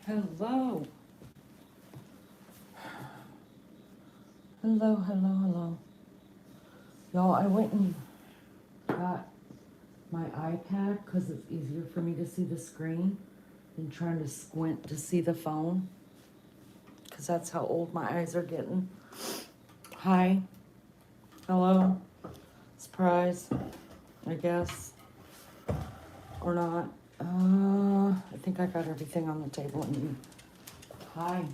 Hello. Hello, hello, hello. Y'all, I went and got my iPad because it's easier for me to see the screen than trying to squint to see the phone because that's how old my eyes are getting. Hi. Hello. Surprise, I guess. Or not. I think I got everything on the table. Hi.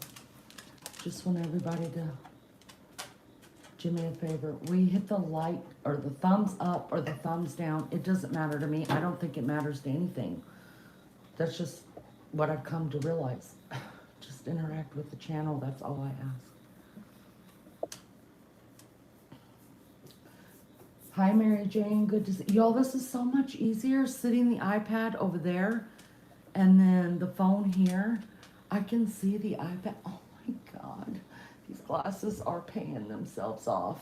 Just want everybody to do me a favor. We hit the like or the thumbs up or the thumbs down. It doesn't matter to me. I don't think it matters to anything. That's just what I've come to realize. Just interact with the channel. That's all I ask. Hi, Mary Jane. Good to see y'all. This is so much easier sitting the iPad over there and then the phone here. I can see the iPad. Oh my God. These glasses are paying themselves off.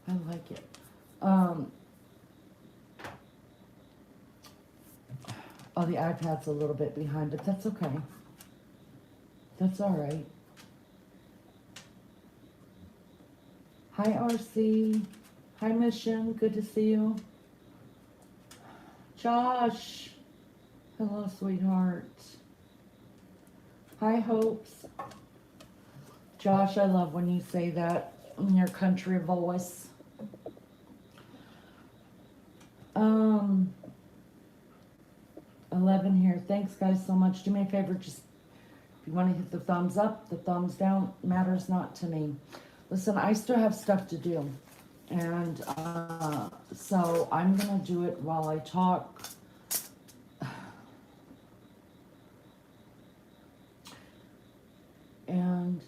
I like it. Oh, the iPad's a little bit behind, but that's okay. That's all right. Hi, RC. Hi, Mission. Good to see you. Josh. Hello, sweetheart. Hi, Hopes. Josh, I love when you say that in your country voice. 11 here. Thanks, guys, so much. Do me a favor, just if you want to hit the thumbs up, the thumbs down, matters not to me. Listen, I still have stuff to do. And so I'm going to do it while I talk. And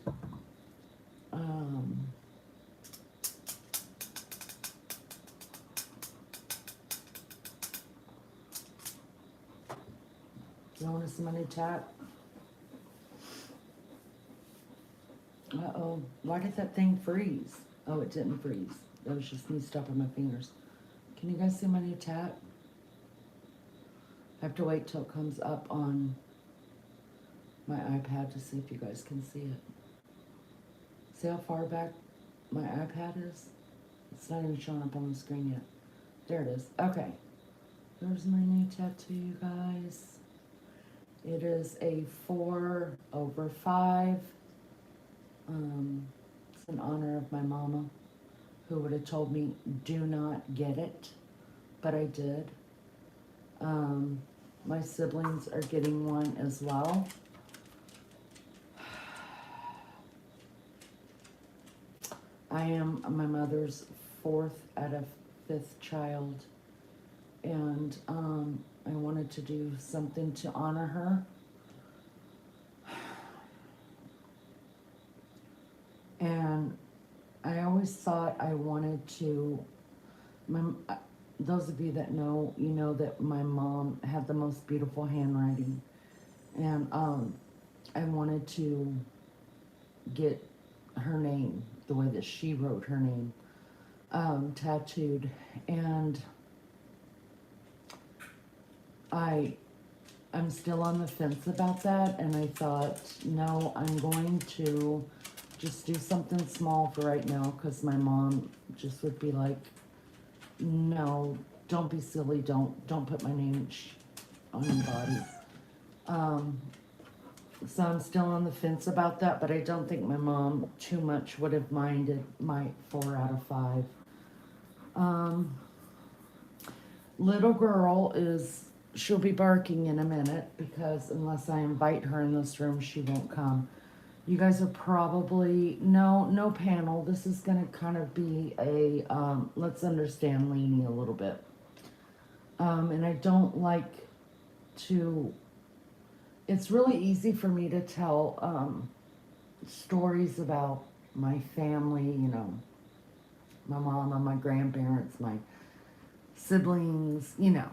you want to see my new tat? Uh-oh. Why did that thing freeze? Oh, it didn't freeze. That was just me stopping my fingers. Can you guys see my new tat? I have to wait till it comes up on my iPad to see if you guys can see it. See how far back my iPad is? It's not even showing up on the screen yet. There it is. Okay. There's my new tattoo, you guys. It is a 4/5. It's in honor of my mama, who would have told me, do not get it, but I did. My siblings are getting one as well. I am my mother's 4th out of 5th child, and I wanted to do something to honor her. And I always thought I wanted to, those of you that know, you know that my mom had the most beautiful handwriting. And I wanted to get her name, the way that she wrote her name, tattooed. And I'm still on the fence about that, and I thought, no, I'm going to just do something small for right now, because my mom just would be like, no, don't be silly, don't put my name on your body. So I'm still on the fence about that, but I don't think my mom too much would have minded my 4/5. Little girl she'll be barking in a minute, because unless I invite her in this room, she won't come. You guys are probably, no panel. This is going to kind of be a, let's understand Lainey a little bit. And I don't like to, it's really easy for me to tell stories about my family, you know, my mom and my grandparents, my siblings, you know,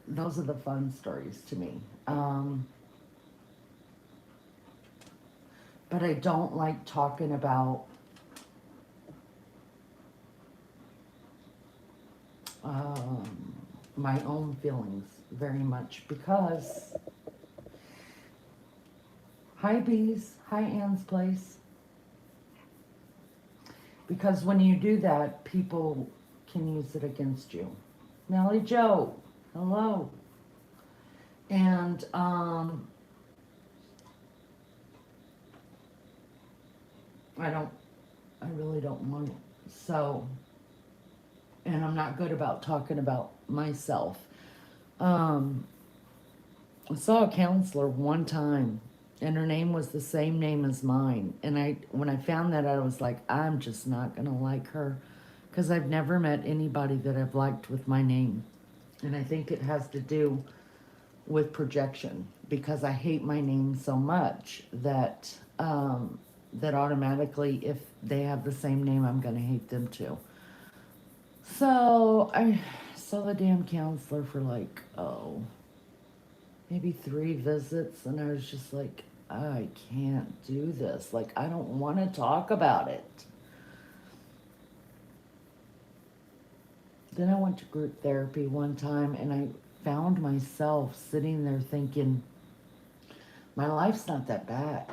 those are the fun stories to me. But I don't like talking about my own feelings very much, because Hi, Bees. Hi, Ann's Place. Because when you do that, people can use it against you. Nellie Joe, hello. And I don't, I really don't want it. So, and I'm not good about talking about myself. Um, I saw a counselor one time, and her name was the same name as mine. And when I found that out, I was like, I'm just not gonna like her, because I've never met anybody that I've liked with my name. And I think it has to do with projection, because I hate my name so much that that automatically, if they have the same name, I'm gonna hate them too. So I saw the damn counselor for like, oh, maybe 3 visits, and I was just like, I can't do this. Like, I don't want to talk about it. Then I went to group therapy one time, and I found myself sitting there thinking, my life's not that bad.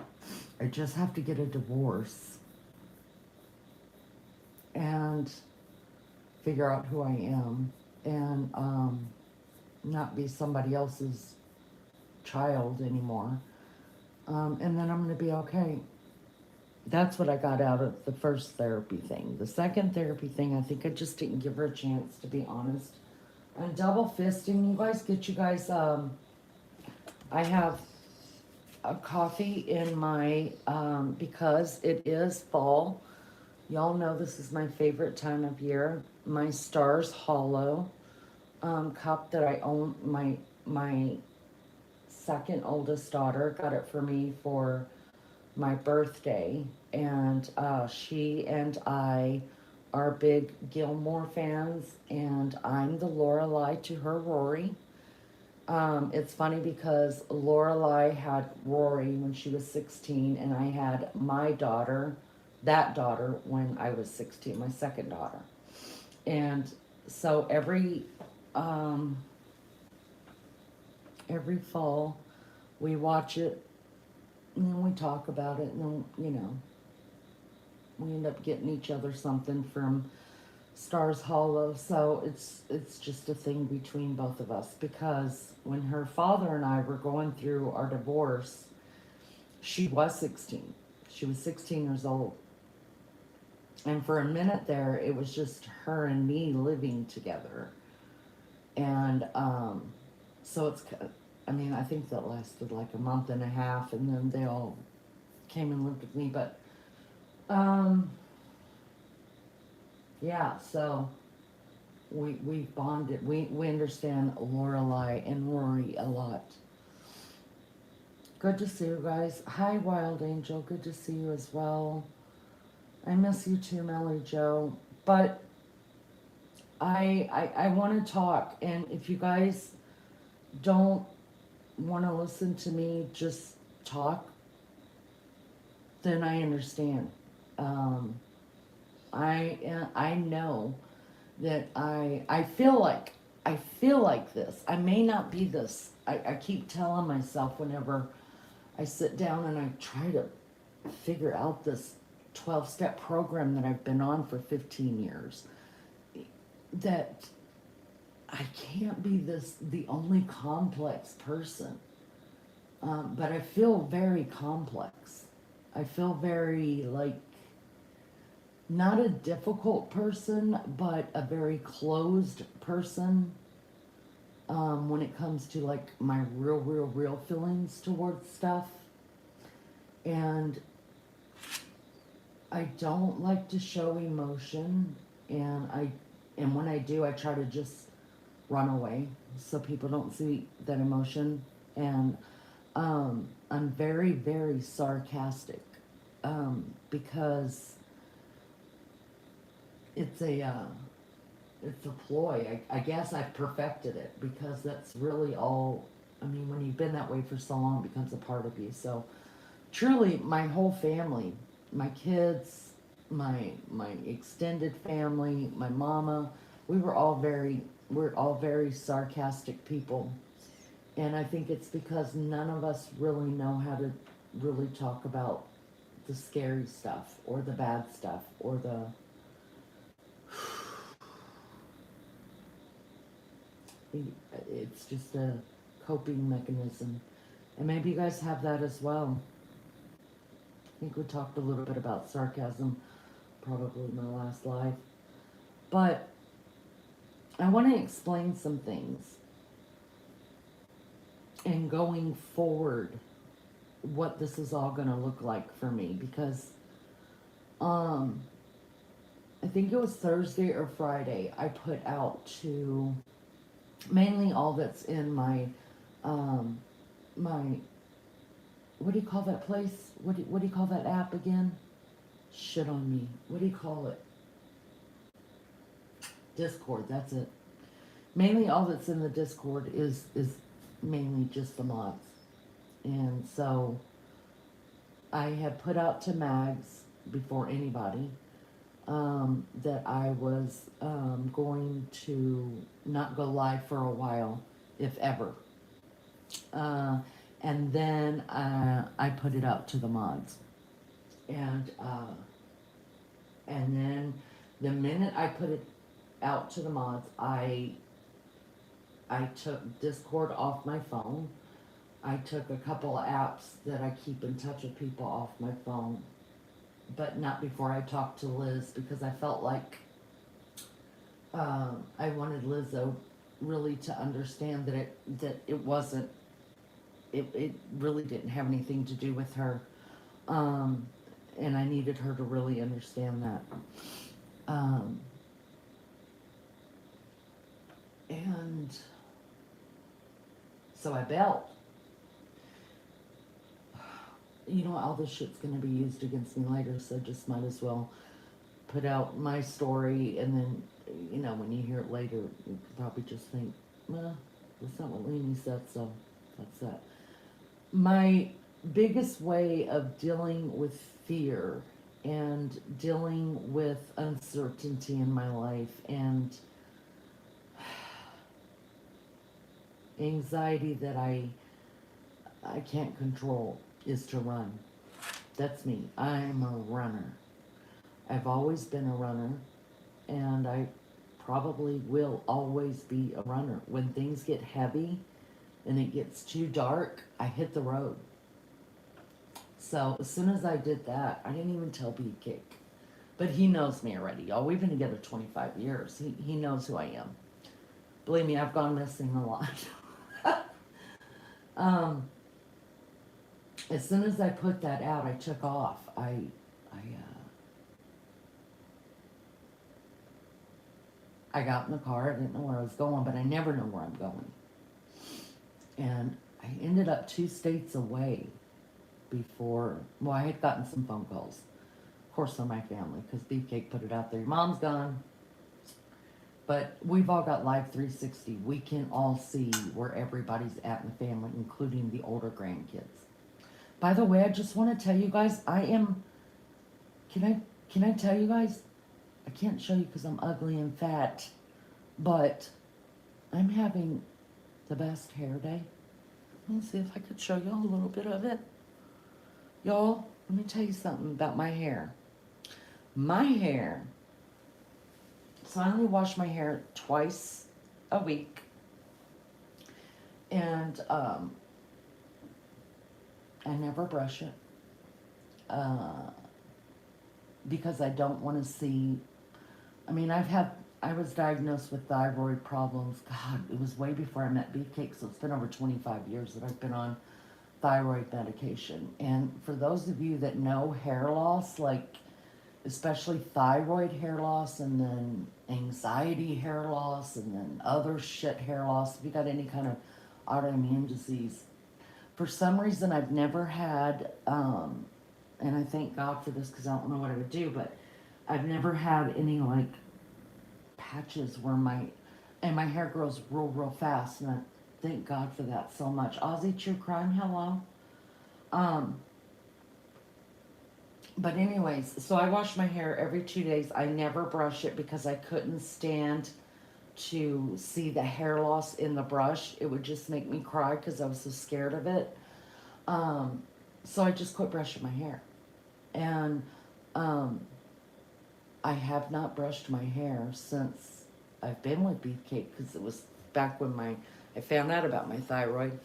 I just have to get a divorce and figure out who I am, and not be somebody else's child anymore. And then I'm going to be okay. That's what I got out of the first therapy thing. The second therapy thing, I think I just didn't give her a chance, to be honest. And double fisting, you guys, I have a coffee in my, because it is fall. Y'all know this is my favorite time of year. My Stars Hollow cup that I own, my second oldest daughter got it for me for my birthday, and she and I are big Gilmore fans, and I'm the Lorelai to her Rory. It's funny because Lorelai had Rory when she was 16, and I had my daughter, that daughter, when I was 16, my second daughter. And so every fall we watch it, and then we talk about it, and then, we end up getting each other something from Stars Hollow. So it's just a thing between both of us, because when her father and I were going through our divorce, she was 16. She was 16 years old. And for a minute there, it was just her and me living together. And so I think that lasted like a month and a half, and then they all came and lived with me. But yeah, so we bonded. We understand Lorelai and Rory a lot. Good to see you guys. Hi, Wild Angel. Good to see you as well. I miss you too, Melly Joe. But I want to talk, and if you guys don't want to listen to me just talk, then I understand. I know that I feel like this. I may not be this. I keep telling myself whenever I sit down and I try to figure out this 12-step program that I've been on for 15 years, that I can't be the only complex person. But I feel very complex. I feel very like, not a difficult person, but a very closed person, when it comes to like my real feelings towards stuff. And I don't like to show emotion, and when I do, I try to just run away so people don't see that emotion. And I'm very, very sarcastic, because it's a ploy. I guess I've perfected it, because that's really all. I mean, when you've been that way for so long, it becomes a part of you. So truly, my whole family, my kids, my extended family, my mama, we're all very sarcastic people. And I think it's because none of us really know how to really talk about the scary stuff or the bad stuff or it's just a coping mechanism. And maybe you guys have that as well. I think we talked a little bit about sarcasm probably in my last life. But I want to explain some things. And going forward, what this is all going to look like for me. Because I think it was Thursday or Friday, I put out to mainly all that's in my my, what do you call that place? What do you call that app again? Shit on me. What do you call it? Discord, that's it. Mainly all that's in the Discord is mainly just the mods. And so I had put out to Mags before anybody that I was going to not go live for a while, if ever. And then I put it out to the mods. And then the minute I put it out to the mods, I took Discord off my phone. I took a couple of apps that I keep in touch with people off my phone, but not before I talked to Liz, because I felt like I wanted Lizzo really to understand that it wasn't, it really didn't have anything to do with her, and I needed her to really understand that. And so I bailed. You know, all this shit's going to be used against me later, so just might as well put out my story, and then, you know, when you hear it later, you probably just think, well, that's not what Lainey said, so that's that. My biggest way of dealing with fear and dealing with uncertainty in my life and anxiety that I can't control is to run. That's me. I'm a runner. I've always been a runner, and I probably will always be a runner. When things get heavy and it gets too dark, I hit the road. So as soon as I did that, I didn't even tell Beefcake. But he knows me already, y'all. We've been together 25 years. He knows who I am. Believe me, I've gone missing a lot. As soon as I put that out, I took off. I got in the car. I didn't know where I was going, but I never know where I'm going. And I ended up 2 states away before, well, I had gotten some phone calls, of course, from my family, because Beefcake put it out there. Your mom's gone. But we've all got Live 360. We can all see where everybody's at in the family, including the older grandkids. By the way, I just want to tell you guys, can I tell you guys, I can't show you because I'm ugly and fat, but I'm having the best hair day. Let me see if I could show y'all a little bit of it. Y'all, let me tell you something about my hair. My hair, so I only wash my hair twice a week. And I never brush it. Because I don't want to see, I mean, I was diagnosed with thyroid problems. God, it was way before I met Beefcake, so it's been over 25 years that I've been on thyroid medication. And for those of you that know hair loss, like especially thyroid hair loss, and then anxiety hair loss, and then other shit hair loss, if you got any kind of autoimmune disease, for some reason I've never had, and I thank God for this because I don't know what I would do, but I've never had any like patches where my hair grows real fast, and I thank God for that so much. Aussie True Crime, hello. But anyways, so I wash my hair every 2 days. I never brush it because I couldn't stand to see the hair loss in the brush. It would just make me cry because I was so scared of it. So I just quit brushing my hair. And um, I have not brushed my hair since I've been with Beefcake, because it was back when I found out about my thyroid.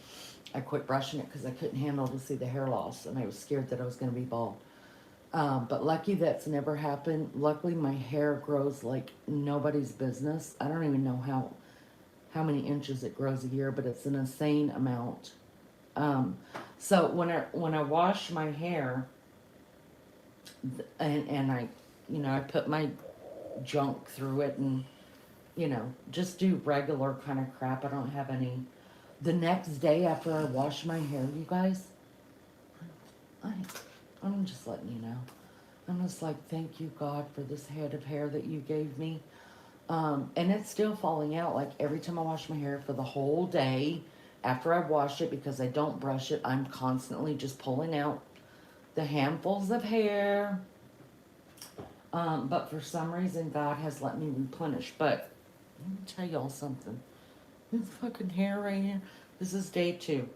I quit brushing it because I couldn't handle to see the hair loss, and I was scared that I was going to be bald. But lucky that's never happened. Luckily, my hair grows like nobody's business. I don't even know how many inches it grows a year, but it's an insane amount. Um, so when I wash my hair, and I, I put my junk through it, and just do regular kind of crap. I don't have any. The next day after I wash my hair, you guys, I, I'm just letting you know. I'm just like, thank you, God, for this head of hair that you gave me. And it's still falling out. Like every time I wash my hair for the whole day, after I wash it, because I don't brush it, I'm constantly just pulling out the handfuls of hair. But for some reason, God has let me replenish. But let me tell y'all something. This fucking hair right here. This is day 2.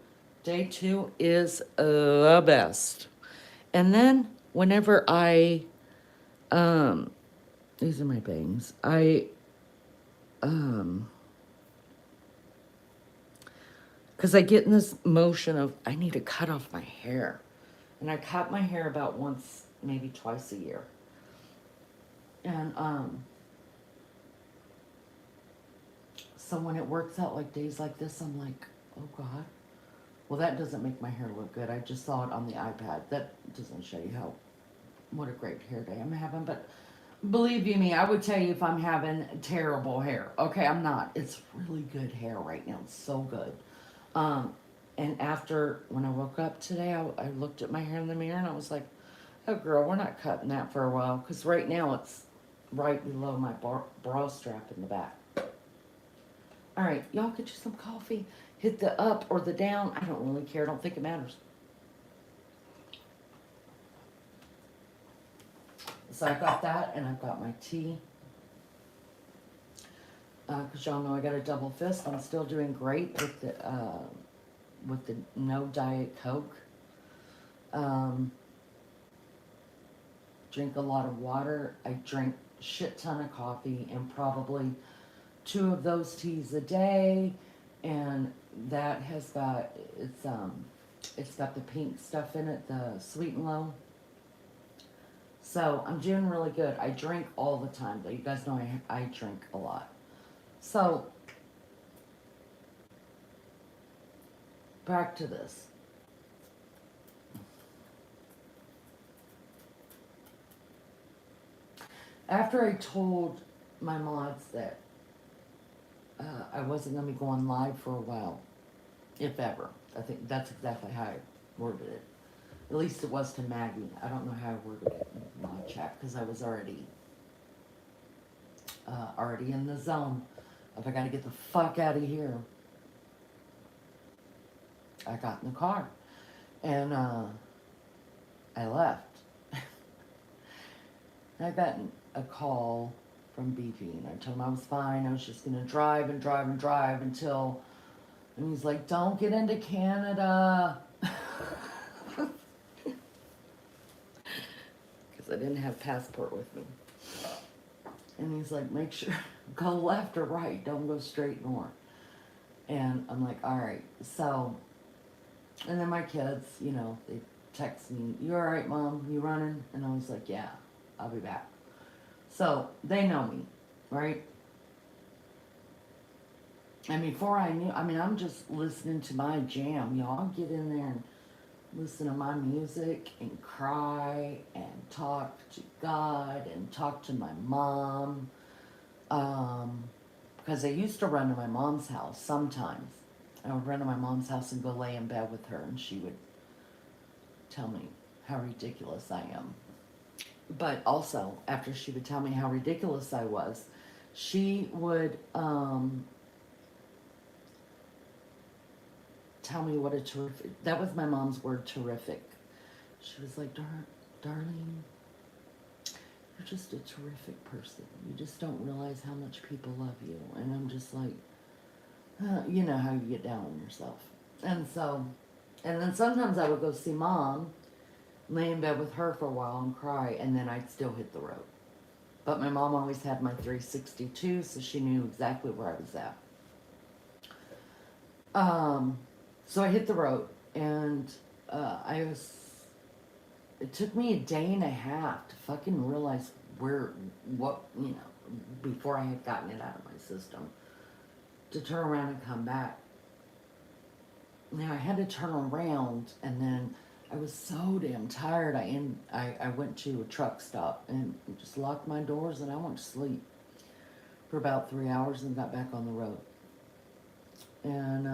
Day 2 is the best. And then whenever these are my bangs. Because I get in this motion of I need to cut off my hair. And I cut my hair about once, maybe twice a year. And so when it works out like days like this, I'm like, oh God. Well, that doesn't make my hair look good. I just saw it on the iPad. That doesn't show you what a great hair day I'm having. But believe you me, I would tell you if I'm having terrible hair. Okay, I'm not. It's really good hair right now. It's so good. Um, and when I woke up today, I looked at my hair in the mirror and I was like, oh girl, we're not cutting that for a while. Because right now it's right below my bra strap in the back. All right, y'all get you some coffee. Hit the up or the down. I don't really care. I don't think it matters. So I got that, and I've got my tea. Because y'all know I got a double fist. I'm still doing great with the no Diet Coke. Drink a lot of water. I drink shit ton of coffee and probably 2 of those teas a day. And that has got, it's got the pink stuff in it, the sweet and low. So I'm doing really good. I drink all the time, though. You guys know I drink a lot. So, back to this. After I told my mods that I wasn't going to be going live for a while, if ever. I think that's exactly how I worded it. At least it was to Maggie. I don't know how I worded it in mod chat because I was already in the zone of I got to get the fuck out of here. I got in the car and I left. I got a call from BP and I told him I was fine. I was just going to drive and drive and drive until, and he's like, don't get into Canada. Because I didn't have passport with me. And he's like, make sure, go left or right, don't go straight north. And I'm like, all right. So, and then my kids, they text me, you all right, Mom? You running? And I was like, yeah, I'll be back. So, they know me, right? And before I knew, I'm just listening to my jam. Y'all get in there and listen to my music and cry and talk to God and talk to my mom. Because I used to run to my mom's house sometimes. I would run to my mom's house and go lay in bed with her and she would tell me how ridiculous I am. But also, after she would tell me how ridiculous I was, she would tell me what a terrific, that was my mom's word, terrific. She was like, darling, you're just a terrific person. You just don't realize how much people love you. And I'm just like, you know how you get down on yourself. And so, And then sometimes I would go see mom, lay in bed with her for a while and cry, and then I'd still hit the road. But my mom always had my 362, so she knew exactly where I was at. So I hit the road, and it took me a day and a half to fucking realize before I had gotten it out of my system, to turn around and come back. Now I had to turn around, and then I was so damn tired. I went to a truck stop and just locked my doors, and I went to sleep for about 3 hours and got back on the road. And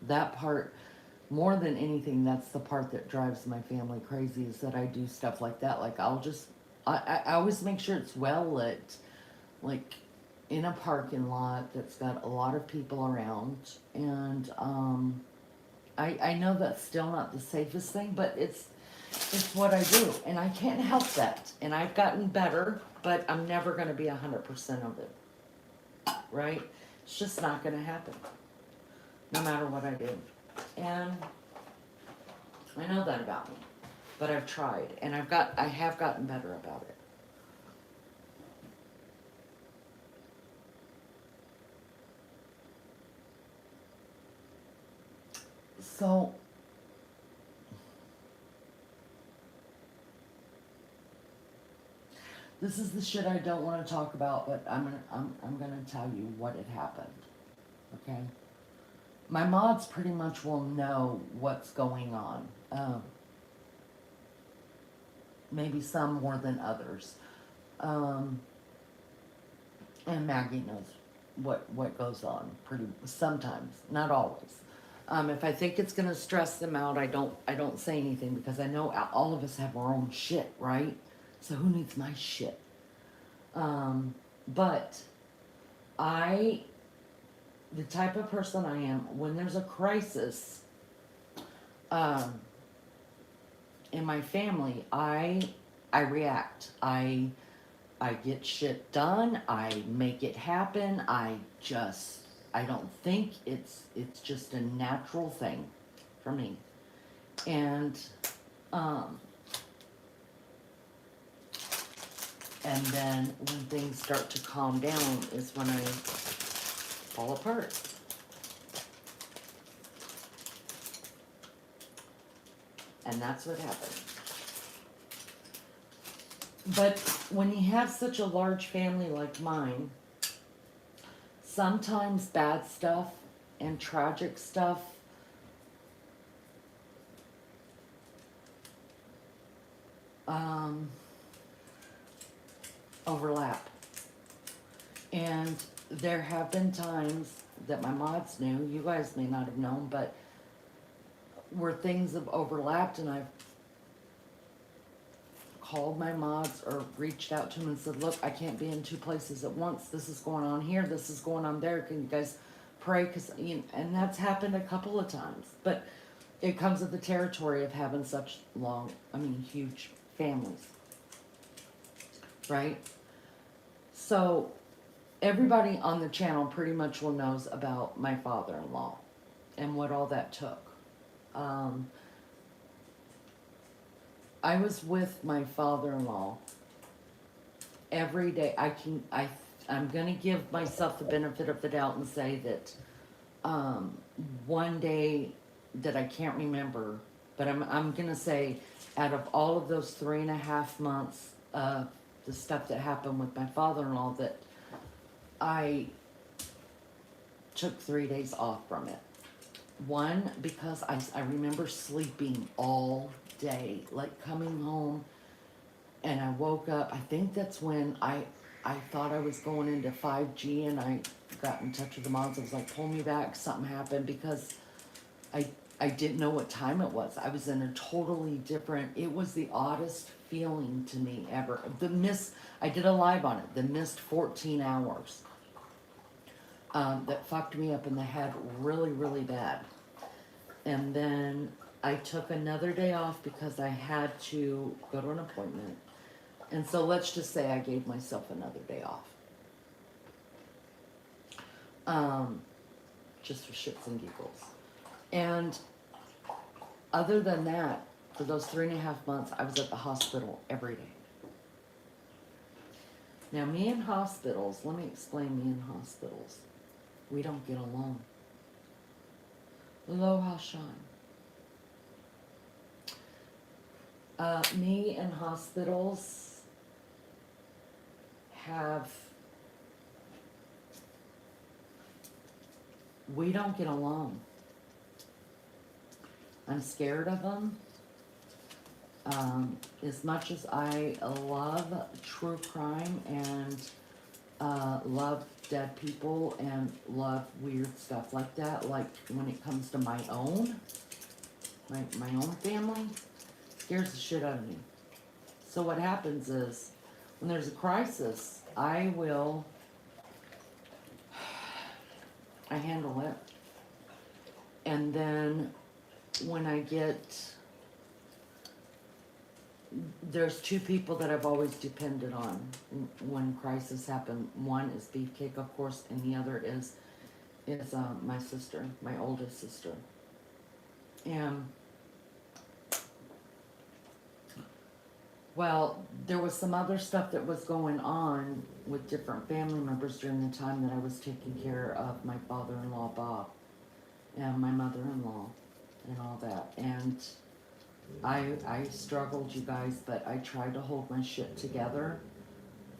that part, more than anything, that's the part that drives my family crazy, is that I do stuff like that. Like I always make sure it's well lit, like in a parking lot that's got a lot of people around. And I know that's still not the safest thing, but it's what I do, and I can't help that. And I've gotten better, but I'm never going to be 100% of it, right? It's just not going to happen, no matter what I do. And I know that about me, but I've tried, and I have gotten better about it. So this is the shit I don't want to talk about, but I'm gonna tell you what had happened. Okay? My mods pretty much will know what's going on. Maybe some more than others. And Maggie knows what goes on sometimes, not always. If I think it's gonna stress them out, I don't say anything, because I know all of us have our own shit, right? So who needs my shit? But the type of person I am, when there's a crisis, in my family, I react. I get shit done. I make it happen. I don't think it's just a natural thing for me. And then when things start to calm down is when I fall apart. And that's what happened. But when you have such a large family like mine, sometimes bad stuff and tragic stuff overlap. And there have been times that my mods knew, you guys may not have known, but where things have overlapped, and I've called my mods or reached out to them and said, look, I can't be in two places at once. This is going on here. This is going on there. Can you guys pray? And that's happened a couple of times. But it comes with the territory of having such huge families. Right? So everybody on the channel pretty much knows about my father-in-law and what all that took. I was with my father-in-law every day. I'm gonna give myself the benefit of the doubt and say that one day that I can't remember, but I'm gonna say out of all of those 3.5 months of the stuff that happened with my father-in-law, that I took 3 days off from it. One, because I remember sleeping all day, like coming home, and I woke up. I think that's when I thought I was going into 5G, and I got in touch with the moms. I was like, pull me back, something happened, because I didn't know what time it was. I was in a totally different, it was the oddest feeling to me ever. I did a live on it, the missed 14 hours. That fucked me up in the head really, really bad. And then I took another day off because I had to go to an appointment. And so let's just say I gave myself another day off. Just for shits and giggles. And Other than that, for those 3.5 months, I was at the hospital every day. Now, me in hospitals, let me explain me in hospitals. We don't get along. Aloha, Sean. Me in hospitals we don't get along. I'm scared of them. As much as I love true crime and love dead people and love weird stuff like that, like when it comes to my own family, scares the shit out of me. So what happens is, when there's a crisis, I handle it. And then when there's two people that I've always depended on when crisis happen. One is Beefcake, of course, and the other is my sister, my oldest sister. And well, there was some other stuff that was going on with different family members during the time that I was taking care of my father-in-law, Bob, and my mother-in-law, and all that. And I struggled, you guys, but I tried to hold my shit together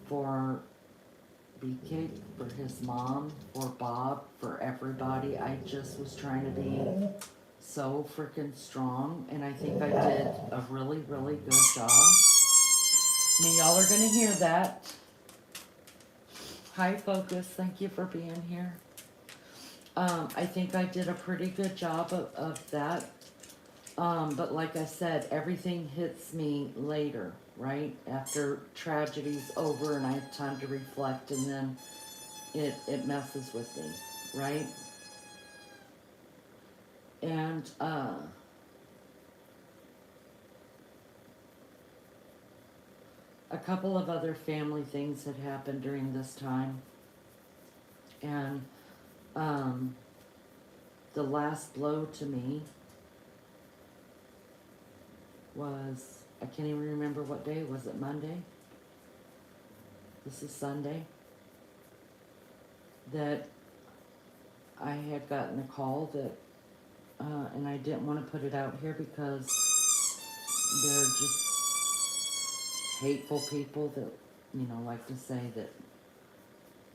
for Beefcake, for his mom, for Bob, for everybody. I just was trying to be so freaking strong, and I think I did a really, really good job. Now, y'all are gonna hear that. Hi, Focus, thank you for being here. I think I did a pretty good job of that. But like I said, everything hits me later, right? After tragedy's over and I have time to reflect, and then it messes with me, right? And, a couple of other family things had happened during this time. And, the last blow to me was, I can't even remember what day. Was it Monday? This is Sunday. That I had gotten a call that, and I didn't want to put it out here because they're just hateful people that, like to say that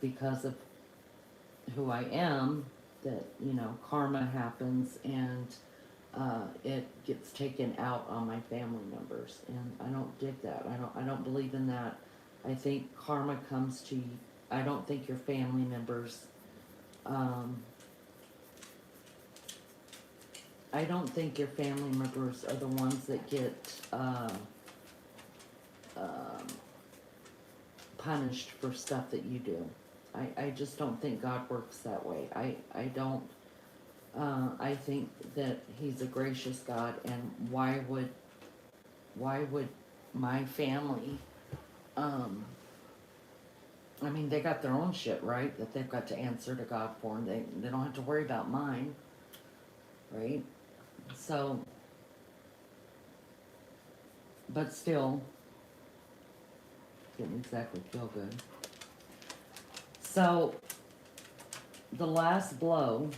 because of who I am, that, karma happens and it gets taken out on my family members, and I don't dig that. I don't believe in that. I think karma comes to you. I don't think your family members, I don't think your family members are the ones that get punished for stuff that you do. I just don't think God works that way. I don't. I think that He's a gracious God, and why would my family, I mean, they got their own shit, right, that they've got to answer to God for, and they don't have to worry about mine, right? So, but still, didn't exactly feel good. So, the last blow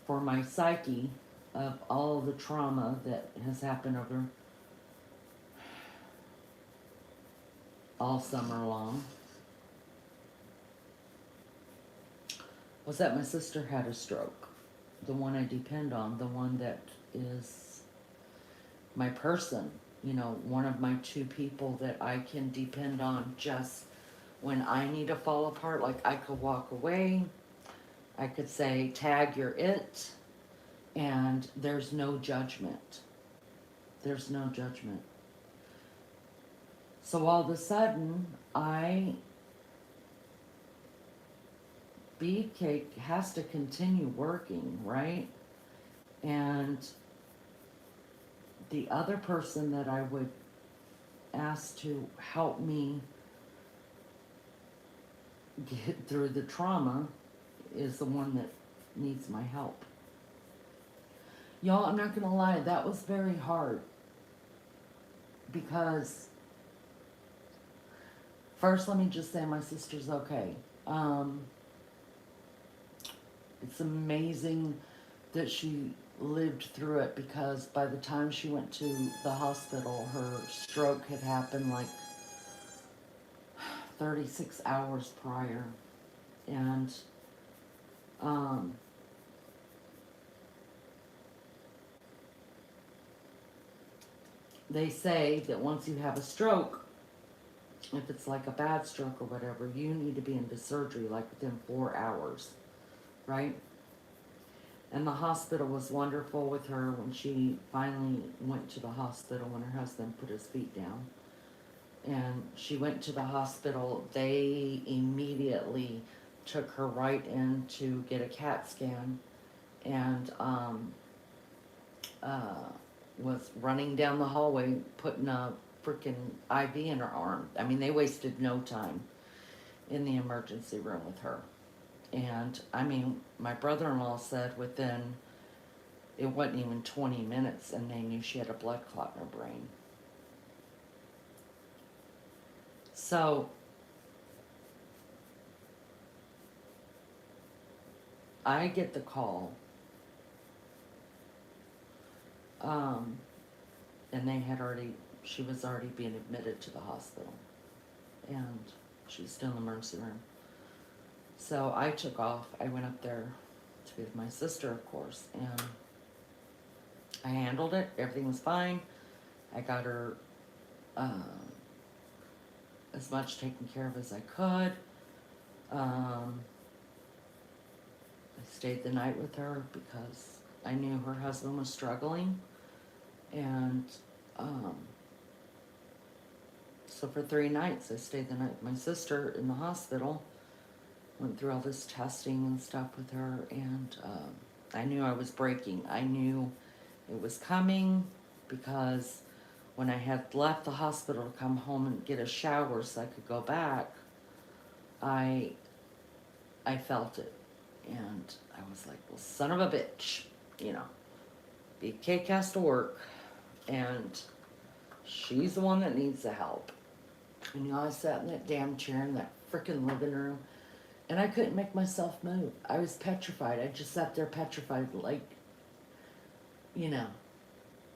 for my psyche of all of the trauma that has happened over all summer long was that my sister had a stroke. The one I depend on, the one that is my person, one of my two people that I can depend on just when I need to fall apart. Like, I could walk away, I could say, tag, you're it, and there's no judgment. There's no judgment. So all of a sudden, Beefcake has to continue working, right? And the other person that I would ask to help me get through the trauma is the one that needs my help. Y'all, I'm not gonna lie, that was very hard because first, let me just say my sister's okay. Um, it's amazing that she lived through it because by the time she went to the hospital, her stroke had happened like 36 hours prior. And um, they say that once you have a stroke, if it's like a bad stroke or whatever, you need to be into surgery like within 4 hours, right? And the hospital was wonderful with her when she finally went to the hospital when her husband put his feet down. And she went to the hospital. They immediately took her right in to get a CAT scan and uh, was running down the hallway putting a freaking IV in her arm. I mean, they wasted no time in the emergency room with her. And I mean, my brother-in-law said within, it wasn't even 20 minutes and they knew she had a blood clot in her brain. So I get the call, um, and she was already being admitted to the hospital, and she was still in the emergency room. So I took off. I went up there to be with my sister, of course, and I handled it. Everything was fine. I got her as much taken care of as I could. I stayed the night with her because I knew her husband was struggling. And so for 3 nights, I stayed the night with my sister in the hospital. Went through all this testing and stuff with her. And I knew I was breaking. I knew it was coming because when I had left the hospital to come home and get a shower so I could go back, I felt it. And I was like, well, son of a bitch, you know, big cake has to work. And she's the one that needs the help. And you know, I sat in that damn chair in that freaking living room and I couldn't make myself move. I was petrified. I just sat there petrified, like, you know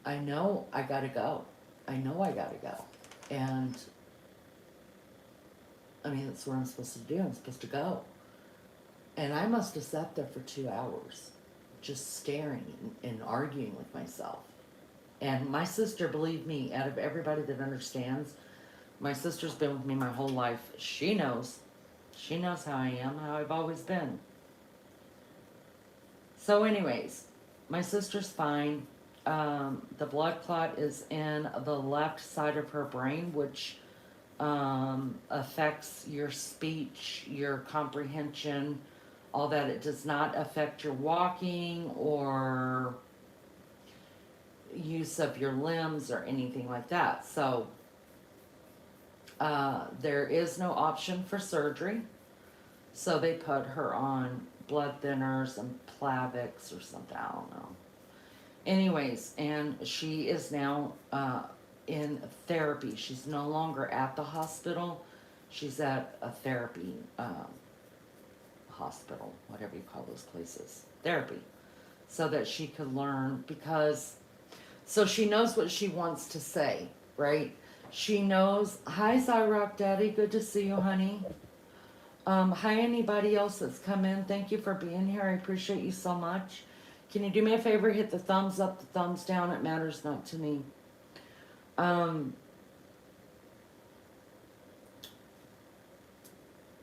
I gotta go. I know I gotta go. And I mean, that's what I'm supposed to do. I'm supposed to go. And I must have sat there for 2 hours, just staring and arguing with myself. And my sister, believe me, out of everybody that understands, my sister's been with me my whole life. She knows. She knows how I am, how I've always been. So anyways, my sister's fine. The blood clot is in the left side of her brain, which affects your speech, your comprehension, all that. It does not affect your walking or use of your limbs or anything like that. So there is no option for surgery. So they put her on blood thinners and Plavix or something, I don't know. Anyways, and she is now in therapy. She's no longer at the hospital. She's at a therapy hospital, whatever you call those places, therapy, so that she could learn so she knows what she wants to say, right? She knows, hi Zyrock Daddy, good to see you, honey. Hi anybody else that's come in, thank you for being here, I appreciate you so much. Can you do me a favor, hit the thumbs up, the thumbs down, it matters not to me.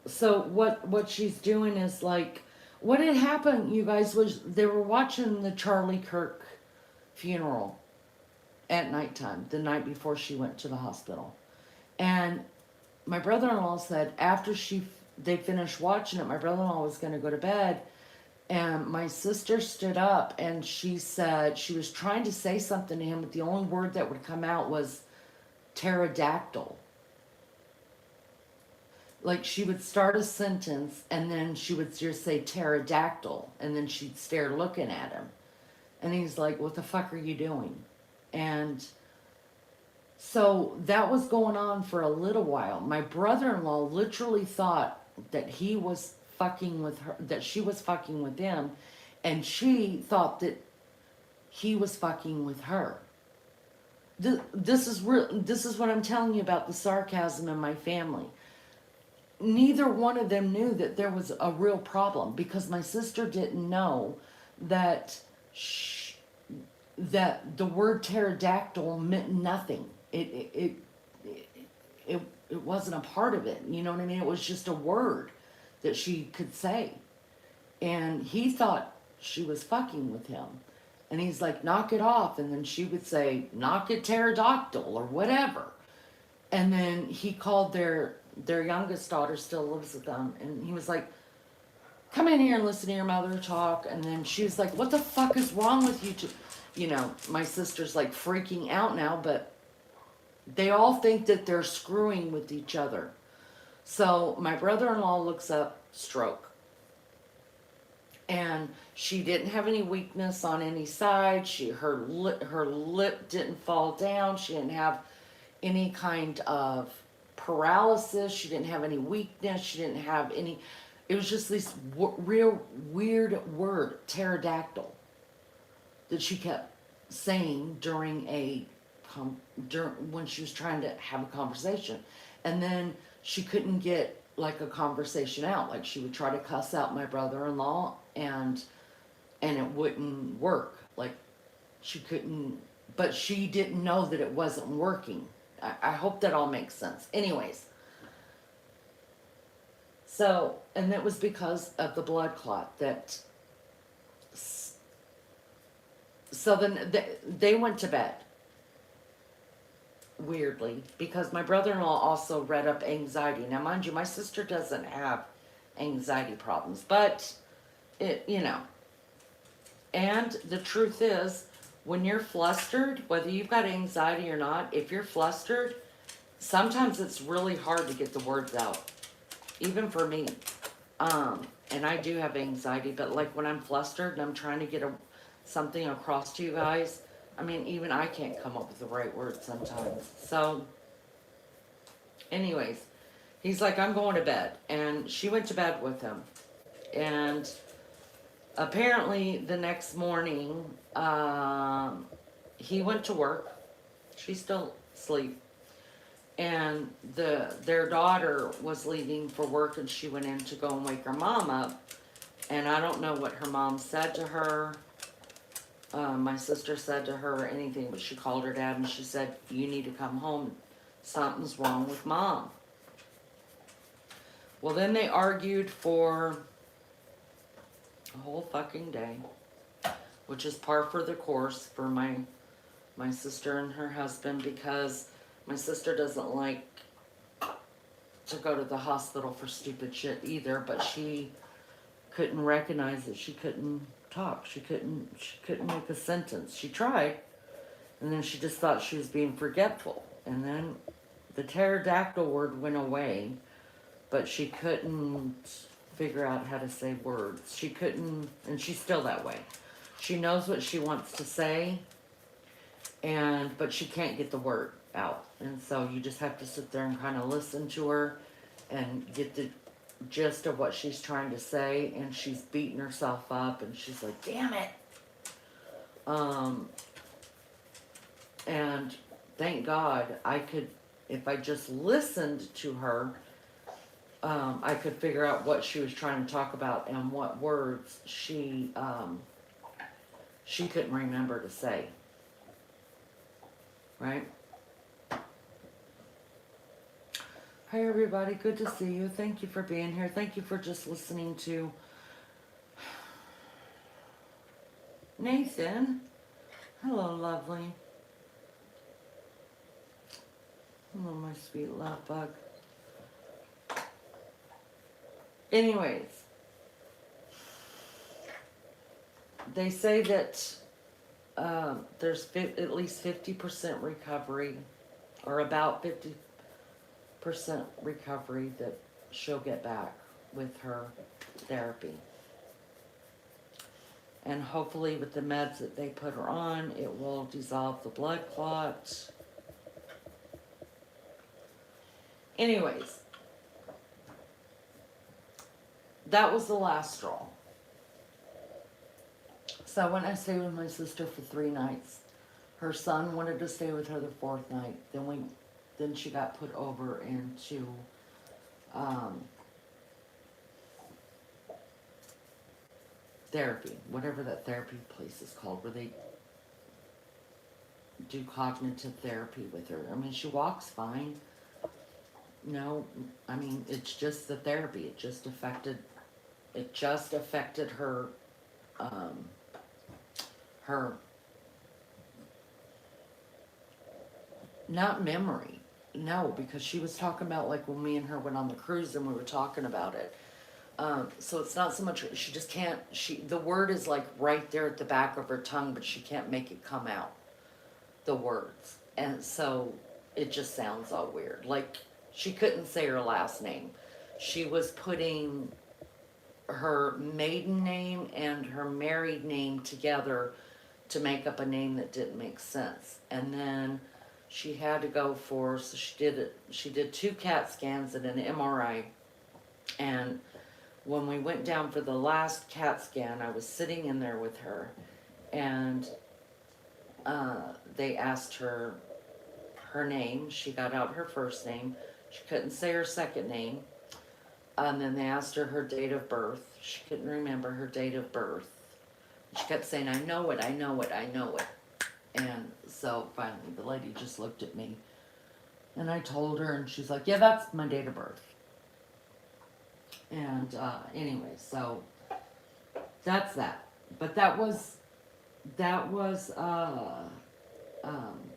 So what she's doing is like, what had happened, you guys, was they were watching the Charlie Kirk funeral at nighttime, the night before she went to the hospital. And my brother-in-law said after they finished watching it, my brother-in-law was going to go to bed. And my sister stood up and she said she was trying to say something to him, but the only word that would come out was pterodactyl. Like she would start a sentence and then she would just say pterodactyl and then she'd stare looking at him. And he's like, what the fuck are you doing? And so that was going on for a little while. My brother-in-law literally thought that he was fucking with her, that she was fucking with him, and she thought that he was fucking with her. This is real. This is what I'm telling you about the sarcasm in my family. Neither one of them knew that there was a real problem because my sister didn't know that that the word pterodactyl meant nothing. It wasn't a part of it. You know what I mean? It was just a word that she could say. And he thought she was fucking with him. And he's like, knock it off. And then she would say, knock it pterodactyl or whatever. And then he called their youngest daughter, still lives with them. And he was like, come in here and listen to your mother talk. And then she was like, what the fuck is wrong with you two? You know, my sister's like freaking out now, but they all think that they're screwing with each other. So my brother-in-law looks up, stroke. And she didn't have any weakness on any side. Her lip didn't fall down. She didn't have any kind of paralysis. She didn't have any weakness. She didn't have any. It was just this real weird word, pterodactyl, that she kept saying during when she was trying to have a conversation. And then she couldn't get like a conversation out. Like she would try to cuss out my brother-in-law and it wouldn't work. Like she couldn't, but she didn't know that it wasn't working. I hope that all makes sense. Anyways, so, and it was because of the blood clot that, so then they went to bed, weirdly, because my brother-in-law also read up anxiety. Now, mind you, my sister doesn't have anxiety problems, but it, you know, and the truth is, when you're flustered, whether you've got anxiety or not, if you're flustered, sometimes it's really hard to get the words out, even for me. And I do have anxiety, but like when I'm flustered and I'm trying to get something across to you guys, I mean, even I can't come up with the right words sometimes. So, anyways, he's like, I'm going to bed. And she went to bed with him. And apparently the next morning, he went to work. She's still asleep. And their daughter was leaving for work, and she went in to go and wake her mom up. And I don't know what her mom said to her. My sister said to her or anything, but she called her dad and she said, you need to come home. Something's wrong with mom. Well, then they argued for a whole fucking day, which is par for the course for my sister and her husband, because my sister doesn't like to go to the hospital for stupid shit either, but she couldn't recognize that she couldn't talk. She couldn't make a sentence. She tried, and then she just thought she was being forgetful. And then the pterodactyl word went away, but she couldn't figure out how to say words. She couldn't, and she's still that way. She knows what she wants to say, but she can't get the word out. And so you just have to sit there and kind of listen to her and get the gist of what she's trying to say, and she's beating herself up, and she's like, damn it. And thank God I could, if I just listened to her, I could figure out what she was trying to talk about and what words she couldn't remember to say. Right? Hi everybody, good to see you. Thank you for being here. Thank you for just listening to Nathan. Hello, lovely. Hello, my sweet love bug. Anyways, they say that there's at least 50% recovery, or about 50% recovery, that she'll get back with her therapy. And hopefully with the meds that they put her on, it will dissolve the blood clot. Anyways, that was the last straw. So I went and stayed with my sister for 3 nights. Her son wanted to stay with her the 4th night. Then she got put over into therapy, whatever that therapy place is called, where they do cognitive therapy with her. I mean, she walks fine. No, I mean, it's just the therapy. It just affected her, her, not memory. No, because she was talking about, like, when me and her went on the cruise and we were talking about it. So it's not so much, she just can't, the word is like right there at the back of her tongue, but she can't make it come out, the words. And so it just sounds all weird. Like, she couldn't say her last name. She was putting her maiden name and her married name together to make up a name that didn't make sense. And then she had to go so she did 2 CAT scans and an MRI. And when we went down for the last CAT scan, I was sitting in there with her, and they asked her name. She got out her first name. She couldn't say her second name. And then they asked her date of birth. She couldn't remember her date of birth. She kept saying, I know it, I know it, I know it. And so finally the lady just looked at me, and I told her, and she's like, yeah, that's my date of birth. And anyway, so that's that. But that was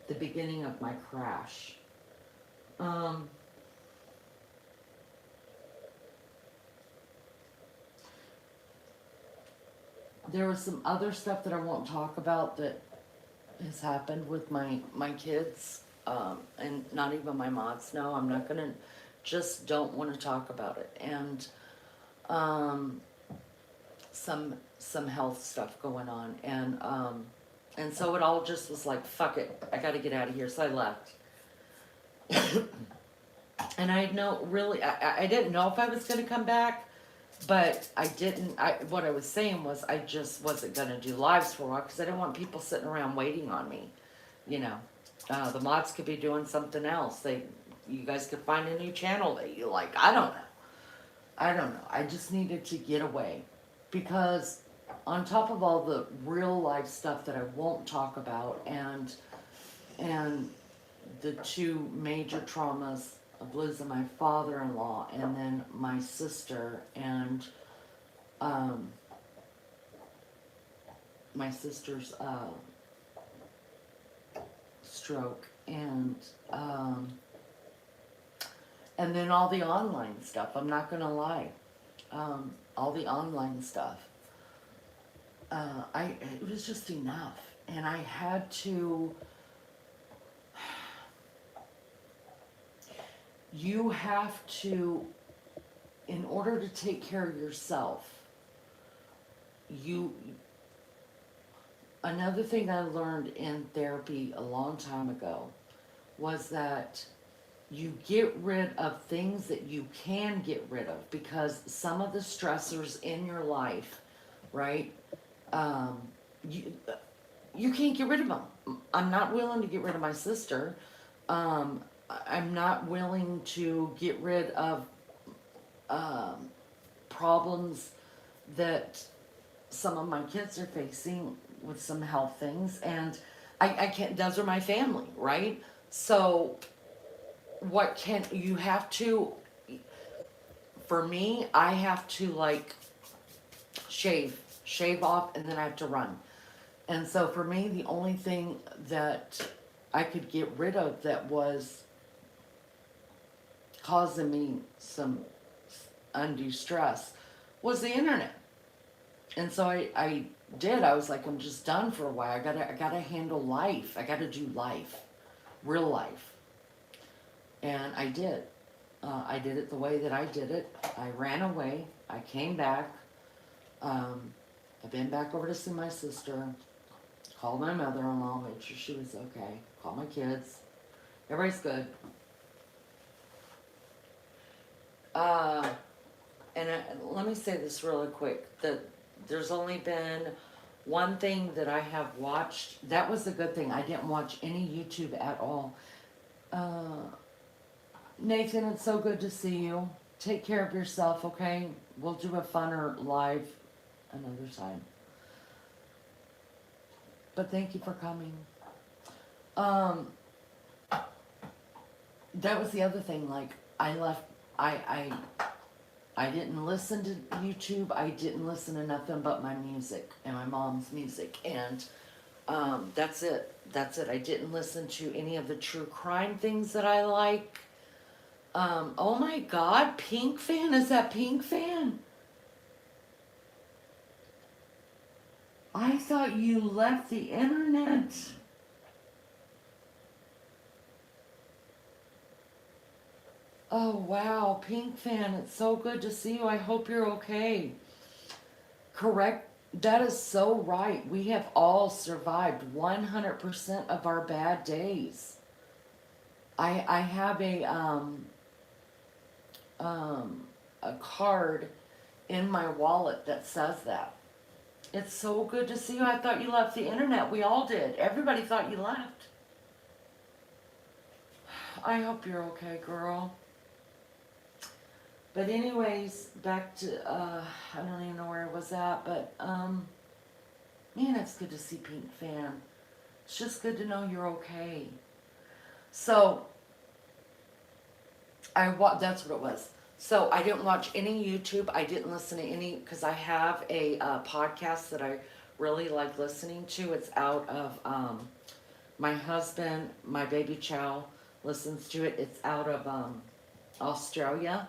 the beginning of my crash. There was some other stuff that I won't talk about that has happened with my kids, and not even my mods know. I'm not gonna, just don't want to talk about it. And some health stuff going on, and so it all just was like, fuck it, I gotta get out of here. So I left. And I didn't know if I was gonna come back, but what I was saying was I just wasn't gonna do lives for a while, because I didn't want people sitting around waiting on me. You know, the mods could be doing something else. You guys could find a new channel that you like. I don't know. I just needed to get away, because on top of all the real life stuff that I won't talk about, and the 2 major traumas of losing my father-in-law, and then my sister, and my sister's stroke, and then all the online stuff. I'm not gonna lie, all the online stuff. It was just enough, and I had to. You have to, in order to take care of yourself, another thing I learned in therapy a long time ago was that you get rid of things that you can get rid of, because some of the stressors in your life, right, you can't get rid of them. I'm not willing to get rid of my sister. I'm not willing to get rid of problems that some of my kids are facing with some health things, and I can't, those are my family, right? So for me, I have to like shave off, and then I have to run. And so for me, the only thing that I could get rid of that was causing me some undue stress was the internet. And so I was like, I'm just done for a while. I gotta handle life. I gotta do life, real life. And I did. I did it the way that I did it. I ran away. I came back. I've been back over to see my sister, called my mother-in-law, made sure she was okay, called my kids. Everybody's good. And let me say this really quick, that there's only been one thing that I have watched. That was a good thing. I didn't watch any YouTube at all. Nathan, it's so good to see you. Take care of yourself, okay? We'll do a funner live another time. But thank you for coming. That was the other thing, like, I didn't listen to YouTube. I didn't listen to nothing but my music and my mom's music. And that's it. That's it. I didn't listen to any of the true crime things that I like. Oh my God, Pink Fan, is that Pink Fan? I thought you left the internet. Oh wow, Pink Fan, it's so good to see you. I hope you're okay. Correct. That is so right. We have all survived 100% of our bad days. I have a card in my wallet that says that. It's so good to see you. I thought you left the internet. We all did. Everybody thought you left. I hope you're okay, girl. But anyways, back to, I don't even know where I was at, but, man, it's good to see Pink Fan. It's just good to know you're okay. So, that's what it was. So I didn't watch any YouTube. I didn't listen to any, because I have a podcast that I really like listening to. It's out of, my husband, my baby Chow, listens to it. It's out of Australia.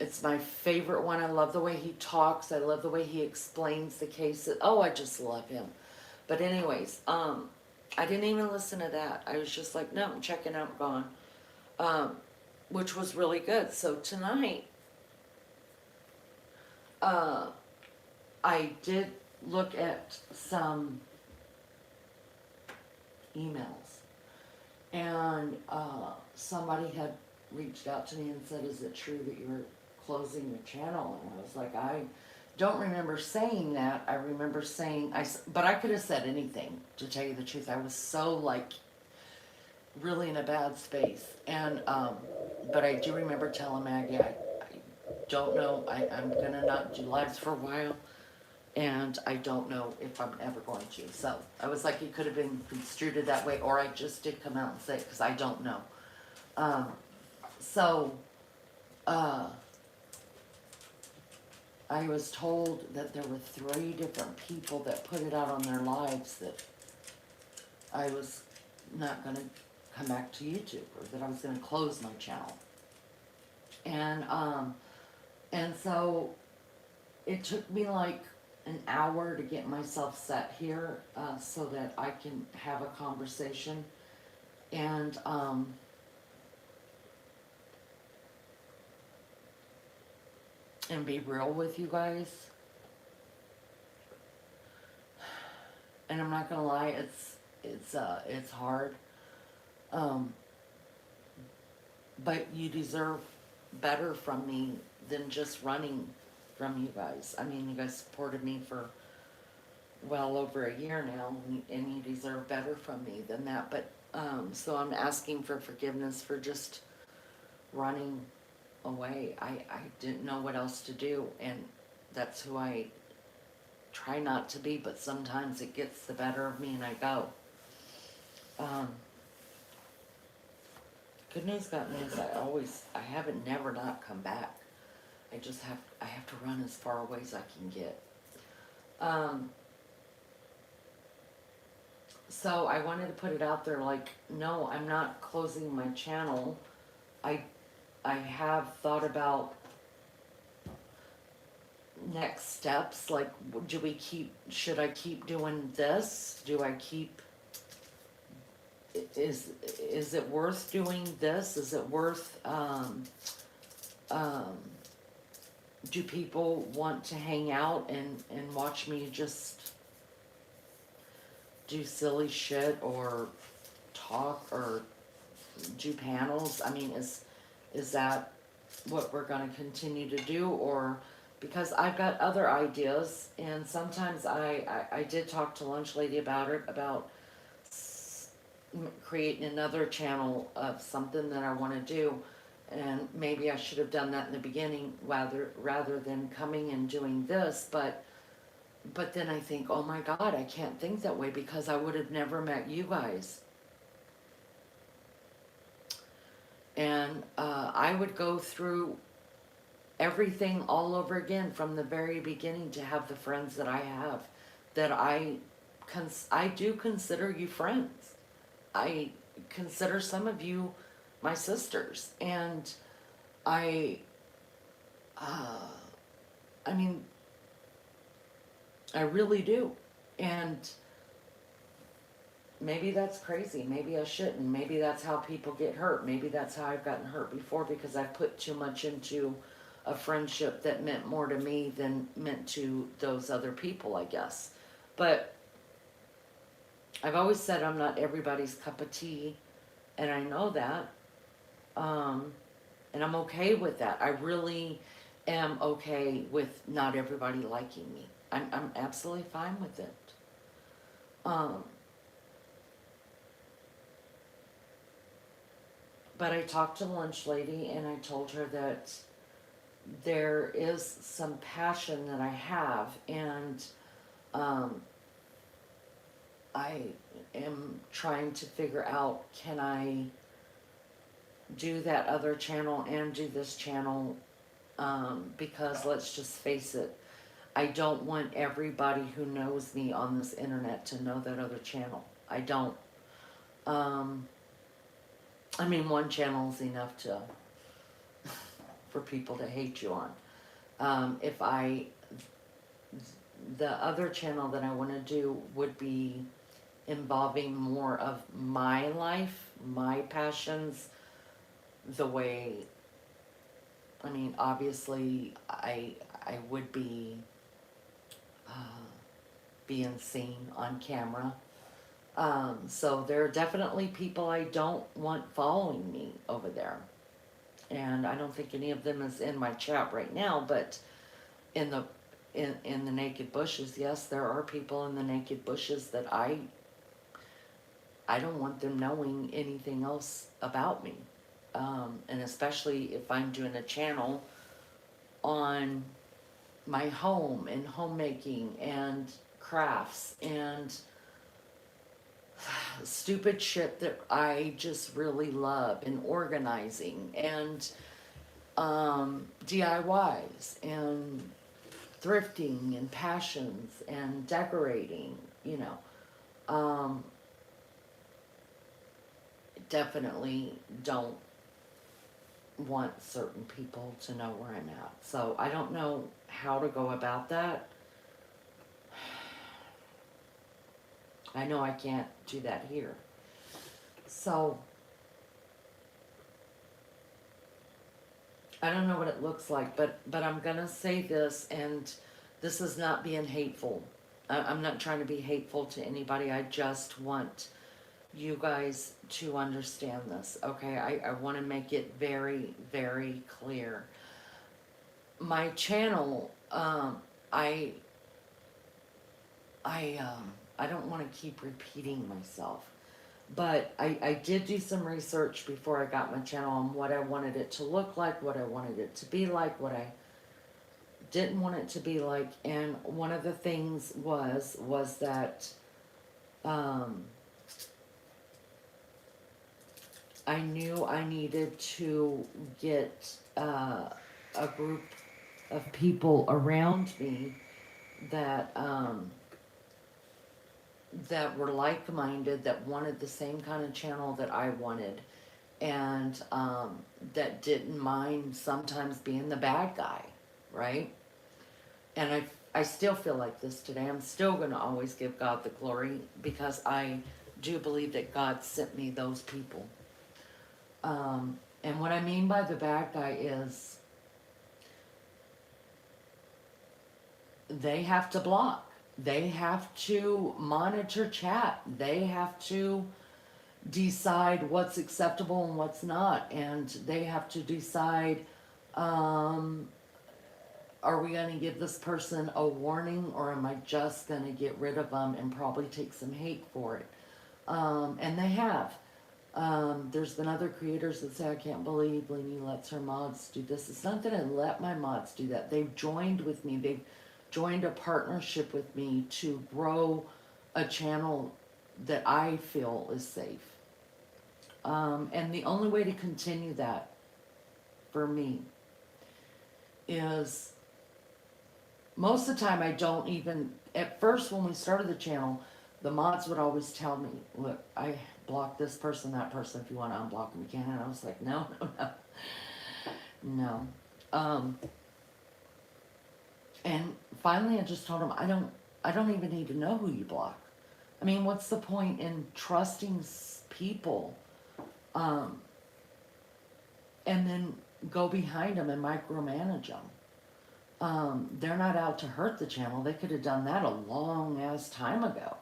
It's my favorite one. I love the way he talks. I love the way he explains the cases. Oh, I just love him. But anyways, I didn't even listen to that. I was just like, no, I'm checking out, gone. Which was really good. So tonight, I did look at some emails, and somebody had reached out to me and said, is it true that you're closing your channel? And I was like, I don't remember saying that. I remember saying, but I could have said anything, to tell you the truth. I was so, like, really in a bad space. And but I do remember telling Maggie, I don't know, I'm gonna not do lives for a while, and I don't know if I'm ever going to. So I was like, it could have been construed that way, or I just did come out and say it, because I don't know. I was told that there were 3 different people that put it out on their lives that I was not going to come back to YouTube, or that I was going to close my channel. And so it took me like an hour to get myself set here, so that I can have a conversation and be real with you guys. And I'm not gonna lie, it's hard. But you deserve better from me than just running from you guys. I mean, you guys supported me for well over a year now, and you deserve better from me than that. But so I'm asking for forgiveness for just running away. I didn't know what else to do, and that's who I try not to be, but sometimes it gets the better of me and I go. Good news, got news. I haven't never not come back. I have to run as far away as I can get. So I wanted to put it out there, like, no, I'm not closing my channel. I have thought about next steps, like, should I keep doing this? Is it worth doing this? Is it worth do people want to hang out and watch me just do silly shit or talk or do panels? I mean, is that what we're going to continue to do? Or because I've got other ideas, and sometimes I did talk to Lunch Lady about it, about creating another channel of something that I want to do, and maybe I should have done that in the beginning rather than coming and doing this. But then I think, oh my God, I can't think that way because I would have never met you guys. And I would go through everything all over again from the very beginning to have the friends that I have, that I do consider you friends. I consider some of you my sisters, and I I mean, I really do. And maybe that's crazy. Maybe I shouldn't. Maybe that's how people get hurt. Maybe that's how I've gotten hurt before, because I put too much into a friendship that meant more to me than meant to those other people, I guess. But I've always said I'm not everybody's cup of tea, and I know that. And I'm okay with that. I really am okay with not everybody liking me. I'm absolutely fine with it. But I talked to the Lunch Lady, and I told her that there is some passion that I have, and I am trying to figure out, can I do that other channel and do this channel? Because let's just face it, I don't want everybody who knows me on this internet to know that other channel. I don't. I mean, one channel is enough for people to hate you on. The other channel that I want to do would be involving more of my life, my passions, the way, I mean, obviously I would be being seen on camera. So there are definitely people I don't want following me over there. And I don't think any of them is in my chat right now, but in the naked bushes, yes, there are people in the naked bushes that I don't want them knowing anything else about me. And especially if I'm doing a channel on my home and homemaking and crafts and stupid shit that I just really love, and organizing and DIYs and thrifting and passions and decorating, you know. Definitely don't want certain people to know where I'm at. So I don't know how to go about that. I know I can't do that here. So I don't know what it looks like, but I'm gonna say this, and this is not being hateful. I'm not trying to be hateful to anybody. I just want you guys to understand this, okay? I want to make it very, very clear. My channel, I don't want to keep repeating myself, but I did do some research before I got my channel on what I wanted it to look like, what I wanted it to be like, what I didn't want it to be like, and one of the things was that I knew I needed to get a group of people around me that that were like-minded, that wanted the same kind of channel that I wanted, and that didn't mind sometimes being the bad guy, right? And I still feel like this today. I'm still going to always give God the glory, because I do believe that God sent me those people. And what I mean by the bad guy is, they have to block. They have to monitor chat. They have to decide what's acceptable and what's not. And they have to decide, um, are we going to give this person a warning, or am I just going to get rid of them and probably take some hate for it? And they have. There's been other creators that say, I can't believe Lainey lets her mods do this. It's not that I let my mods do that. They've joined with me. They've joined a partnership with me to grow a channel that I feel is safe. And the only way to continue that for me is, most of the time I don't even, at first when we started the channel, the mods would always tell me, look, I block this person, that person, if you want to unblock them, you can. And I was like, no, no. And finally I just told them, I don't even need to know who you block. I mean, what's the point in trusting people, and then go behind them and micromanage them? They're not out to hurt the channel. They could have done that a long ass time ago,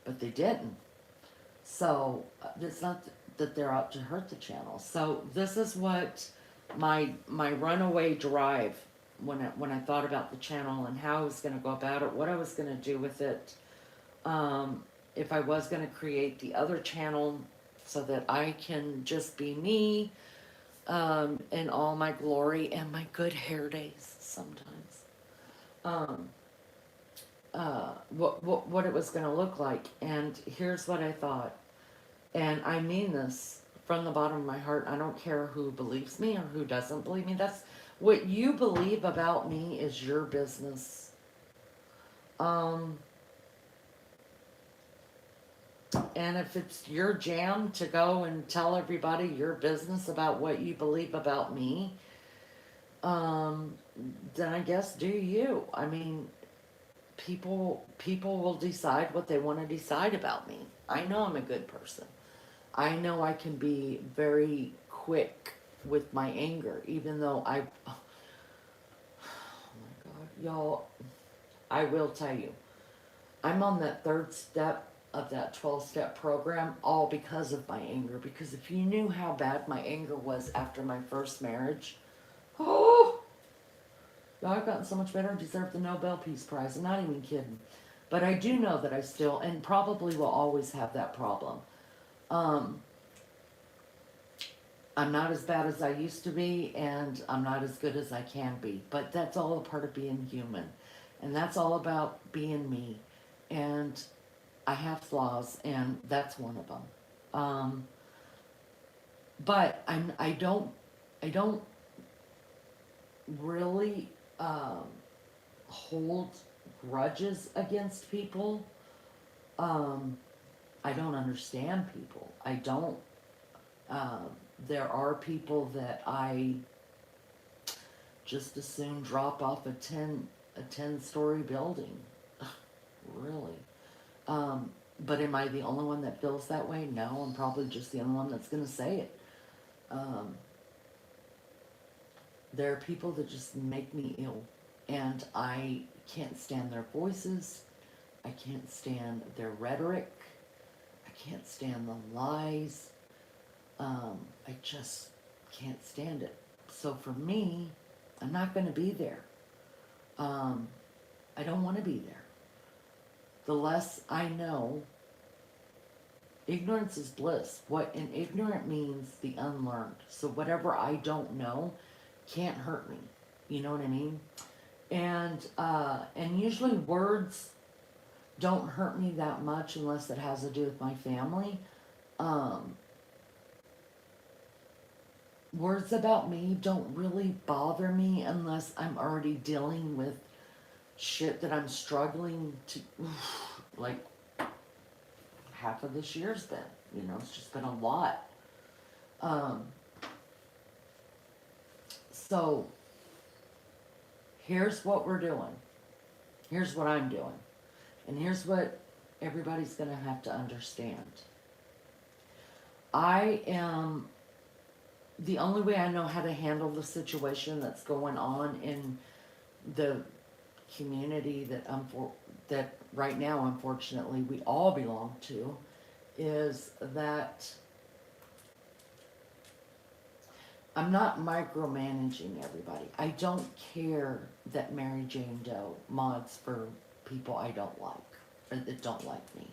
but they didn't. So it's not that they're out to hurt the channel. So this is what my runaway drive, when I thought about the channel and how I was going to go about it, what I was going to do with it, if I was going to create the other channel so that I can just be me, in all my glory and my good hair days sometimes. What it was going to look like. And here's what I thought. And I mean this from the bottom of my heart. I don't care who believes me or who doesn't believe me. That's what you believe about me is your business. And if it's your jam to go and tell everybody your business about what you believe about me, then I guess do you. I mean, people will decide what they want to decide about me. I know I'm a good person. I know I can be very quick with my anger, even though oh my God, y'all, I will tell you, I'm on that third step of that 12-step program, all because of my anger. Because if you knew how bad my anger was after my first marriage, oh, y'all, I've gotten so much better. I deserve the Nobel Peace Prize. I'm not even kidding. But I do know that I still, and probably will always have that problem. I'm not as bad as I used to be, and I'm not as good as I can be. But that's all a part of being human. And that's all about being me. And I have flaws, and that's one of them. But I don't really hold grudges against people. I don't understand people. I don't. There are people that I just as soon drop off a 10-story building. Really. But am I the only one that feels that way? No, I'm probably just the only one that's going to say it. There are people that just make me ill, and I can't stand their voices. I can't stand their rhetoric. I can't stand the lies. I just can't stand it. So for me, I'm not going to be there. I don't want to be there. The less I know, ignorance is bliss. What an ignorant means, the unlearned. So whatever I don't know can't hurt me. You know what I mean? And usually words don't hurt me that much unless it has to do with my family. Words about me don't really bother me unless I'm already dealing with shit that I'm struggling to, like half of this year's been, it's just been a lot. So here's what we're doing. Here's what I'm doing. And here's what everybody's going to have to understand. The only way I know how to handle the situation that's going on in the community that right now, unfortunately, we all belong to, is that I'm not micromanaging everybody. I don't care that Mary Jane Doe mods for people I don't like, or that don't like me.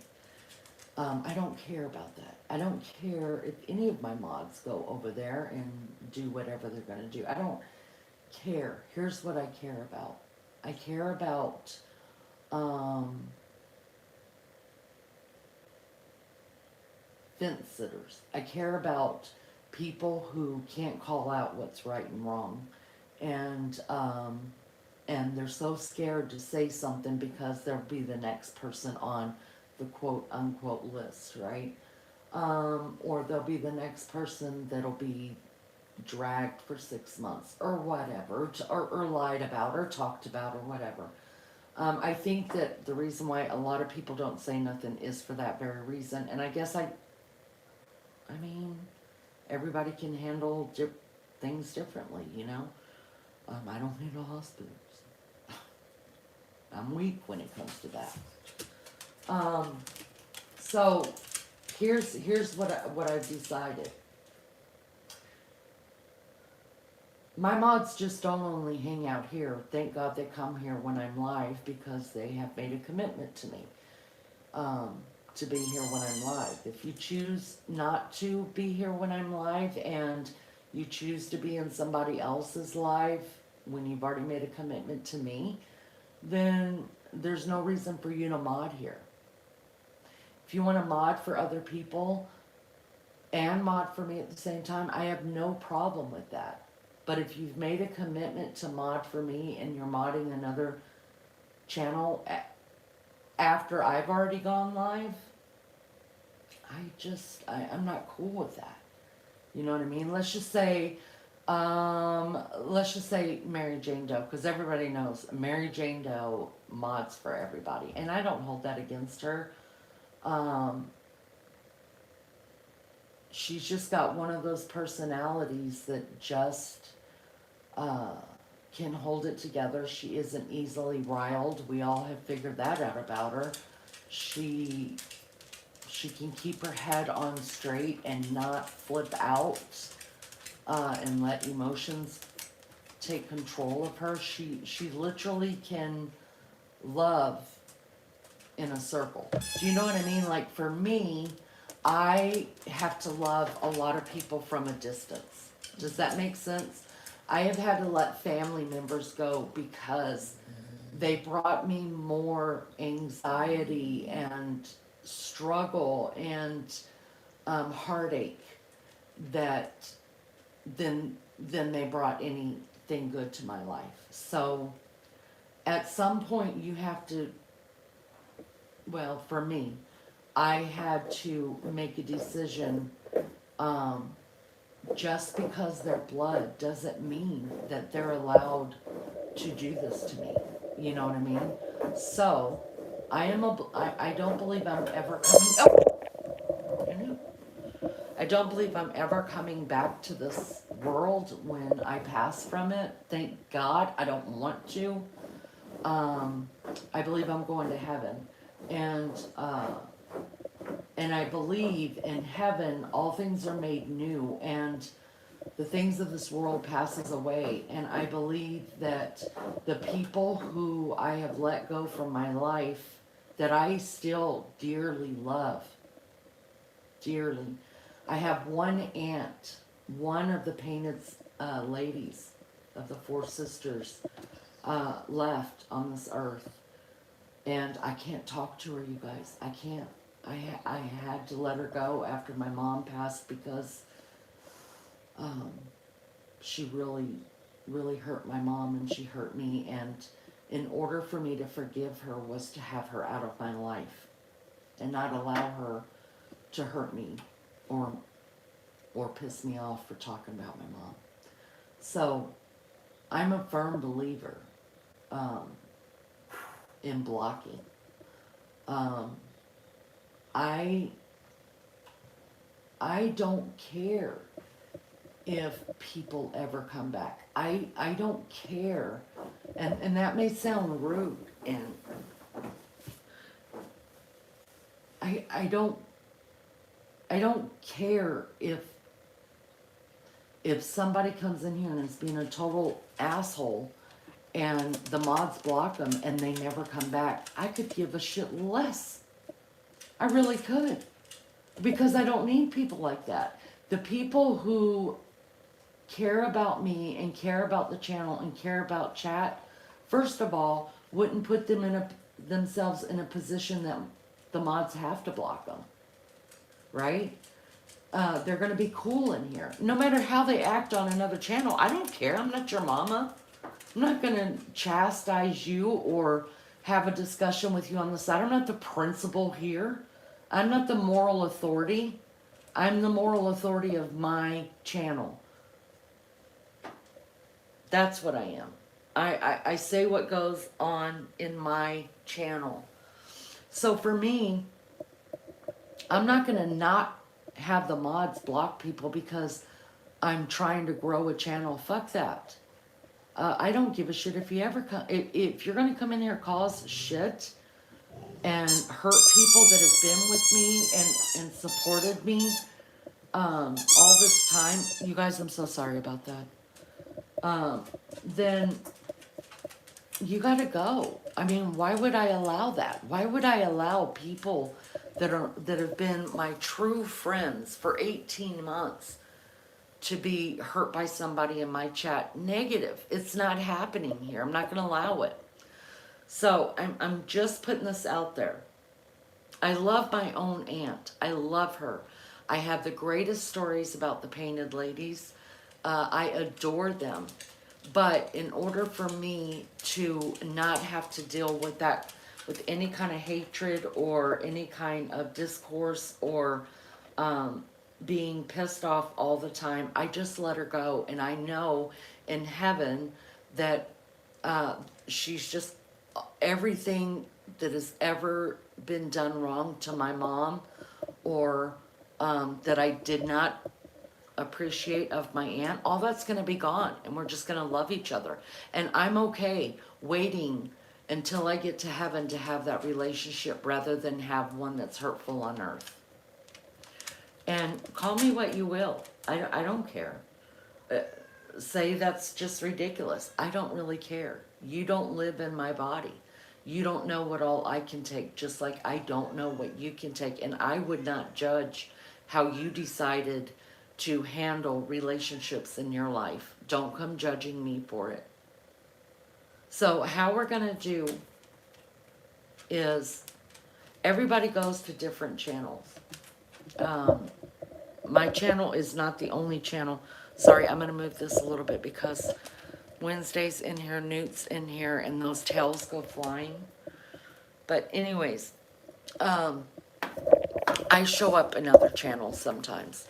I don't care about that. I don't care if any of my mods go over there and do whatever they're gonna do. I don't care. Here's what I care about. I care about, fence sitters. I care about people who can't call out what's right and wrong. And they're so scared to say something because they'll be the next person on the quote unquote list, right? Or they'll be the next person that'll be dragged for 6 months or whatever, or lied about or talked about or whatever. I think that the reason why a lot of people don't say nothing is for that very reason. And I guess I mean, everybody can handle things differently, you know? I don't handle hospitals. I'm weak when it comes to that. So here's what I've decided. My mods just don't only hang out here. Thank God they come here when I'm live because they have made a commitment to me. To be here when I'm live. If you choose not to be here when I'm live and you choose to be in somebody else's live when you've already made a commitment to me, then there's no reason for you to mod here. If you want to mod for other people and mod for me at the same time, I have no problem with that. But if you've made a commitment to mod for me and you're modding another channel after I've already gone live, I'm not cool with that. You know what I mean? Let's just say Mary Jane Doe, because everybody knows Mary Jane Doe mods for everybody, and I don't hold that against her. She's just got one of those personalities that just can hold it together. She isn't easily riled. We all have figured that out about her. She can keep her head on straight and not flip out and let emotions take control of her. She literally can love in a circle. Do you know what I mean? Like for me, I have to love a lot of people from a distance. Does that make sense? I have had to let family members go because they brought me more anxiety and struggle and heartache than they brought anything good to my life. So at some point you have to, well, for me, I had to make a decision. Just because they're blood doesn't mean that they're allowed to do this to me. You know what I mean? So I don't believe I'm ever coming. Oh, I don't believe I'm ever coming back to this world when I pass from it. Thank God. I don't want to. I believe I'm going to heaven, and I believe in heaven all things are made new, and the things of this world passes away. And I believe that the people who I have let go from my life, that I still dearly love, dearly. I have one aunt, one of the painted ladies of the four sisters left on this earth, and I can't talk to her, you guys. I can't. I had to let her go after my mom passed because she really, really hurt my mom, and she hurt me, and in order for me to forgive her was to have her out of my life and not allow her to hurt me or piss me off for talking about my mom. So I'm a firm believer in blocking. I don't care if people ever come back. I don't care, and that may sound rude, and I don't care if somebody comes in here and is being a total asshole and the mods block them and they never come back. I could give a shit less. I really could. Because I don't need people like that. The people who care about me and care about the channel and care about chat, first of all, wouldn't put themselves in a position that the mods have to block them. Right? They're going to be cool in here. No matter how they act on another channel, I don't care. I'm not your mama. I'm not going to chastise you or have a discussion with you on the side. I'm not the principal here. I'm not the moral authority. I'm the moral authority of my channel. That's what I am. I say what goes on in my channel. So for me, I'm not going to not have the mods block people because I'm trying to grow a channel. Fuck that. I don't give a shit if you ever come. If you're going to come in here and cause shit and hurt people that have been with me and supported me all this time, you guys, I'm so sorry about that. Then you got to go. I mean, why would I allow that? Why would I allow people that have been my true friends for 18 months to be hurt by somebody in my chat? Negative. It's not happening here. I'm not going to allow it. So I'm just putting this out there. I love my own aunt. I love her. I have the greatest stories about the painted ladies. I adore them. But in order for me to not have to deal with that, with any kind of hatred or any kind of discourse or being pissed off all the time, I just let her go. And I know in heaven that she's just everything that has ever been done wrong to my mom or that I did not appreciate of my aunt, all that's going to be gone, and we're just going to love each other. And I'm okay waiting until I get to heaven to have that relationship rather than have one that's hurtful on earth. And call me what you will. I don't care. Say that's just ridiculous. I don't really care. You don't live in my body. You don't know what all I can take, just like I don't know what you can take. And I would not judge how you decided to handle relationships in your life. Don't come judging me for it. So how we're going to do is everybody goes to different channels. My channel is not the only channel. Sorry, I'm going to move this a little bit because Wednesday's in here, Newt's in here, and those tails go flying. But anyways, I show up in other channels sometimes.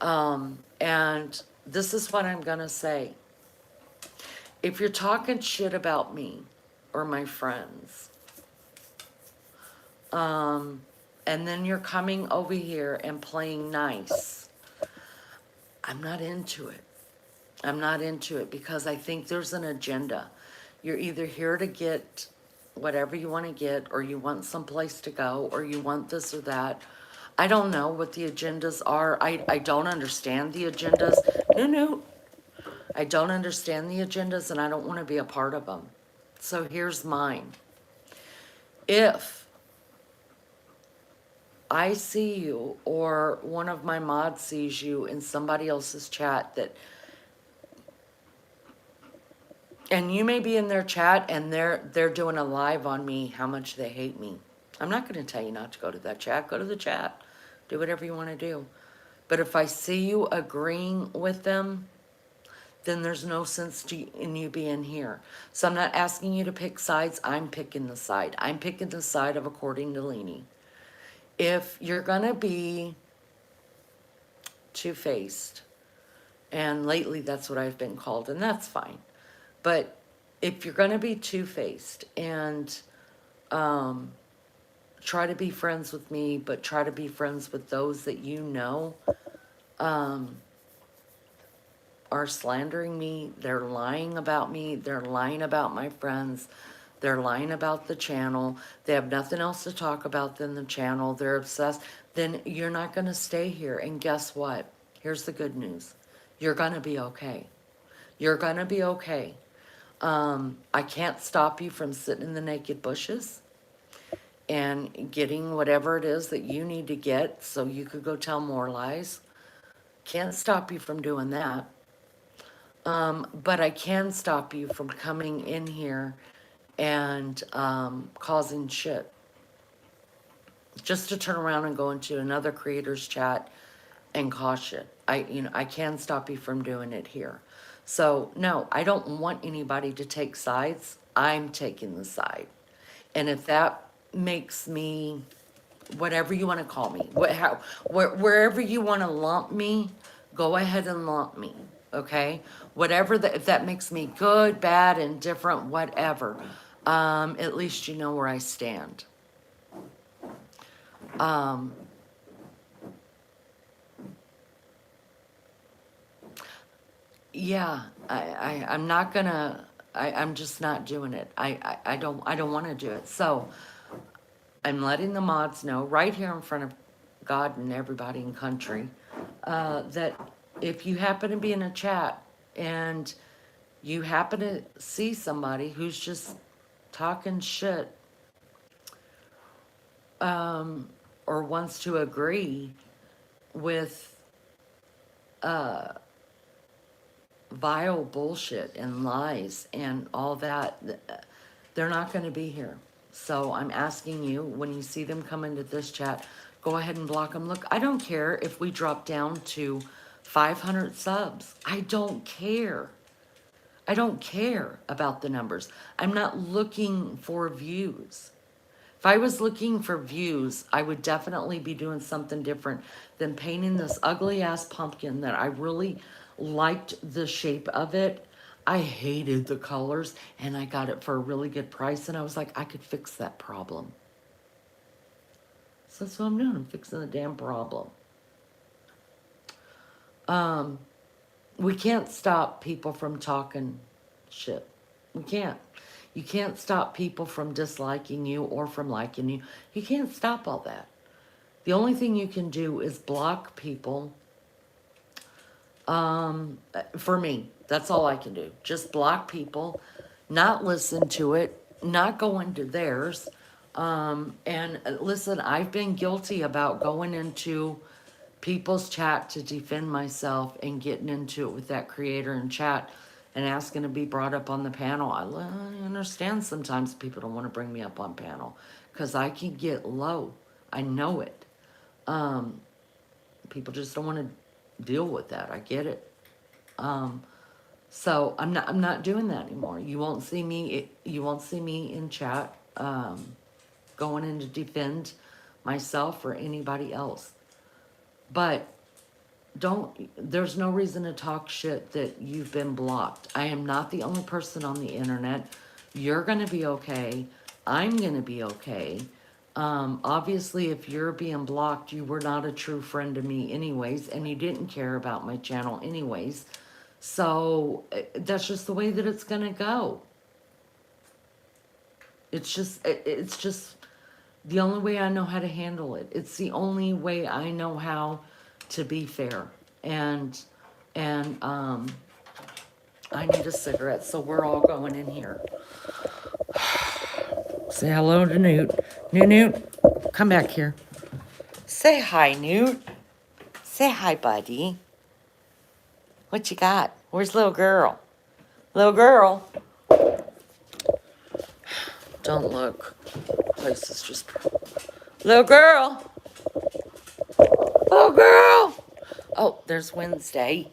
And this is what I'm going to say. If you're talking shit about me or my friends, and then you're coming over here and playing nice, I'm not into it. I'm not into it because I think there's an agenda. You're either here to get whatever you want to get, or you want someplace to go, or you want this or that. I don't know what the agendas are. I don't understand the agendas. No. I don't understand the agendas, and I don't want to be a part of them. So here's mine. If I see you or one of my mods sees you in somebody else's chat and you may be in their chat and they're doing a live on me, how much they hate me. I'm not going to tell you not to go to that chat. Go to the chat. Do whatever you want to do. But if I see you agreeing with them, then there's no sense in you being here. So I'm not asking you to pick sides. I'm picking the side. I'm picking the side of according to Leanie. If you're going to be two-faced, and lately that's what I've been called, and that's fine. But if you're going to be two-faced and try to be friends with me, but try to be friends with those that you know, are slandering me. They're lying about me. They're lying about my friends. They're lying about the channel. They have nothing else to talk about than the channel. They're obsessed. Then you're not going to stay here. And guess what? Here's the good news. You're going to be okay. You're going to be okay. I can't stop you from sitting in the naked bushes and getting whatever it is that you need to get so you could go tell more lies. Can't stop you from doing that. But I can stop you from coming in here and causing shit. Just to turn around and go into another creator's chat and cause shit. I can stop you from doing it here. So no, I don't want anybody to take sides. I'm taking the side. And if that makes me, whatever you want to call me, wherever you want to lump me, go ahead and lump me, okay? Whatever if that makes me good, bad, indifferent, whatever. At least you know where I stand. Yeah, I'm not gonna, I'm just not doing it. I don't want to do it. So I'm letting the mods know right here in front of God and everybody in country, that if you happen to be in a chat and you happen to see somebody who's just talking shit, or wants to agree with, vile bullshit and lies and all that, they're not going to be here. So I'm asking you, when you see them come into this chat, go ahead and block them. Look, I don't care if we drop down to 500 subs. I don't care. I don't care about the numbers. I'm not looking for views. If I was looking for views, I would definitely be doing something different than painting this ugly ass pumpkin that I really liked the shape of it. I hated the colors and I got it for a really good price and I was like, I could fix that problem. So that's what I'm doing. I'm fixing the damn problem. We can't stop people from talking shit. We can't. You can't stop people from disliking you or from liking you. You can't stop all that. The only thing you can do is block people. For me, that's all I can do. Just block people, not listen to it, not go into theirs. And listen, I've been guilty about going into people's chat to defend myself and getting into it with that creator in chat and asking to be brought up on the panel. I understand sometimes people don't want to bring me up on panel because I can get low. I know it. People just don't want to deal with that. I get it. So I'm not doing that anymore. You won't see me in chat going in to defend myself or anybody else. But there's no reason to talk shit that you've been blocked. I am not the only person on the internet. You're going to be okay. I'm going to be okay. Obviously, if you're being blocked, you were not a true friend to me anyways, and you didn't care about my channel anyways. So that's just the way that it's going to go. It's just the only way I know how to handle it. It's the only way I know how to be fair. And I need a cigarette, so we're all going in here. Say hello to Newt. Newt, come back here. Say hi, Newt. Say hi, buddy. What you got? Where's little girl? Little girl. Don't look. Place is just... Little girl. Little girl. Oh, there's Wednesday.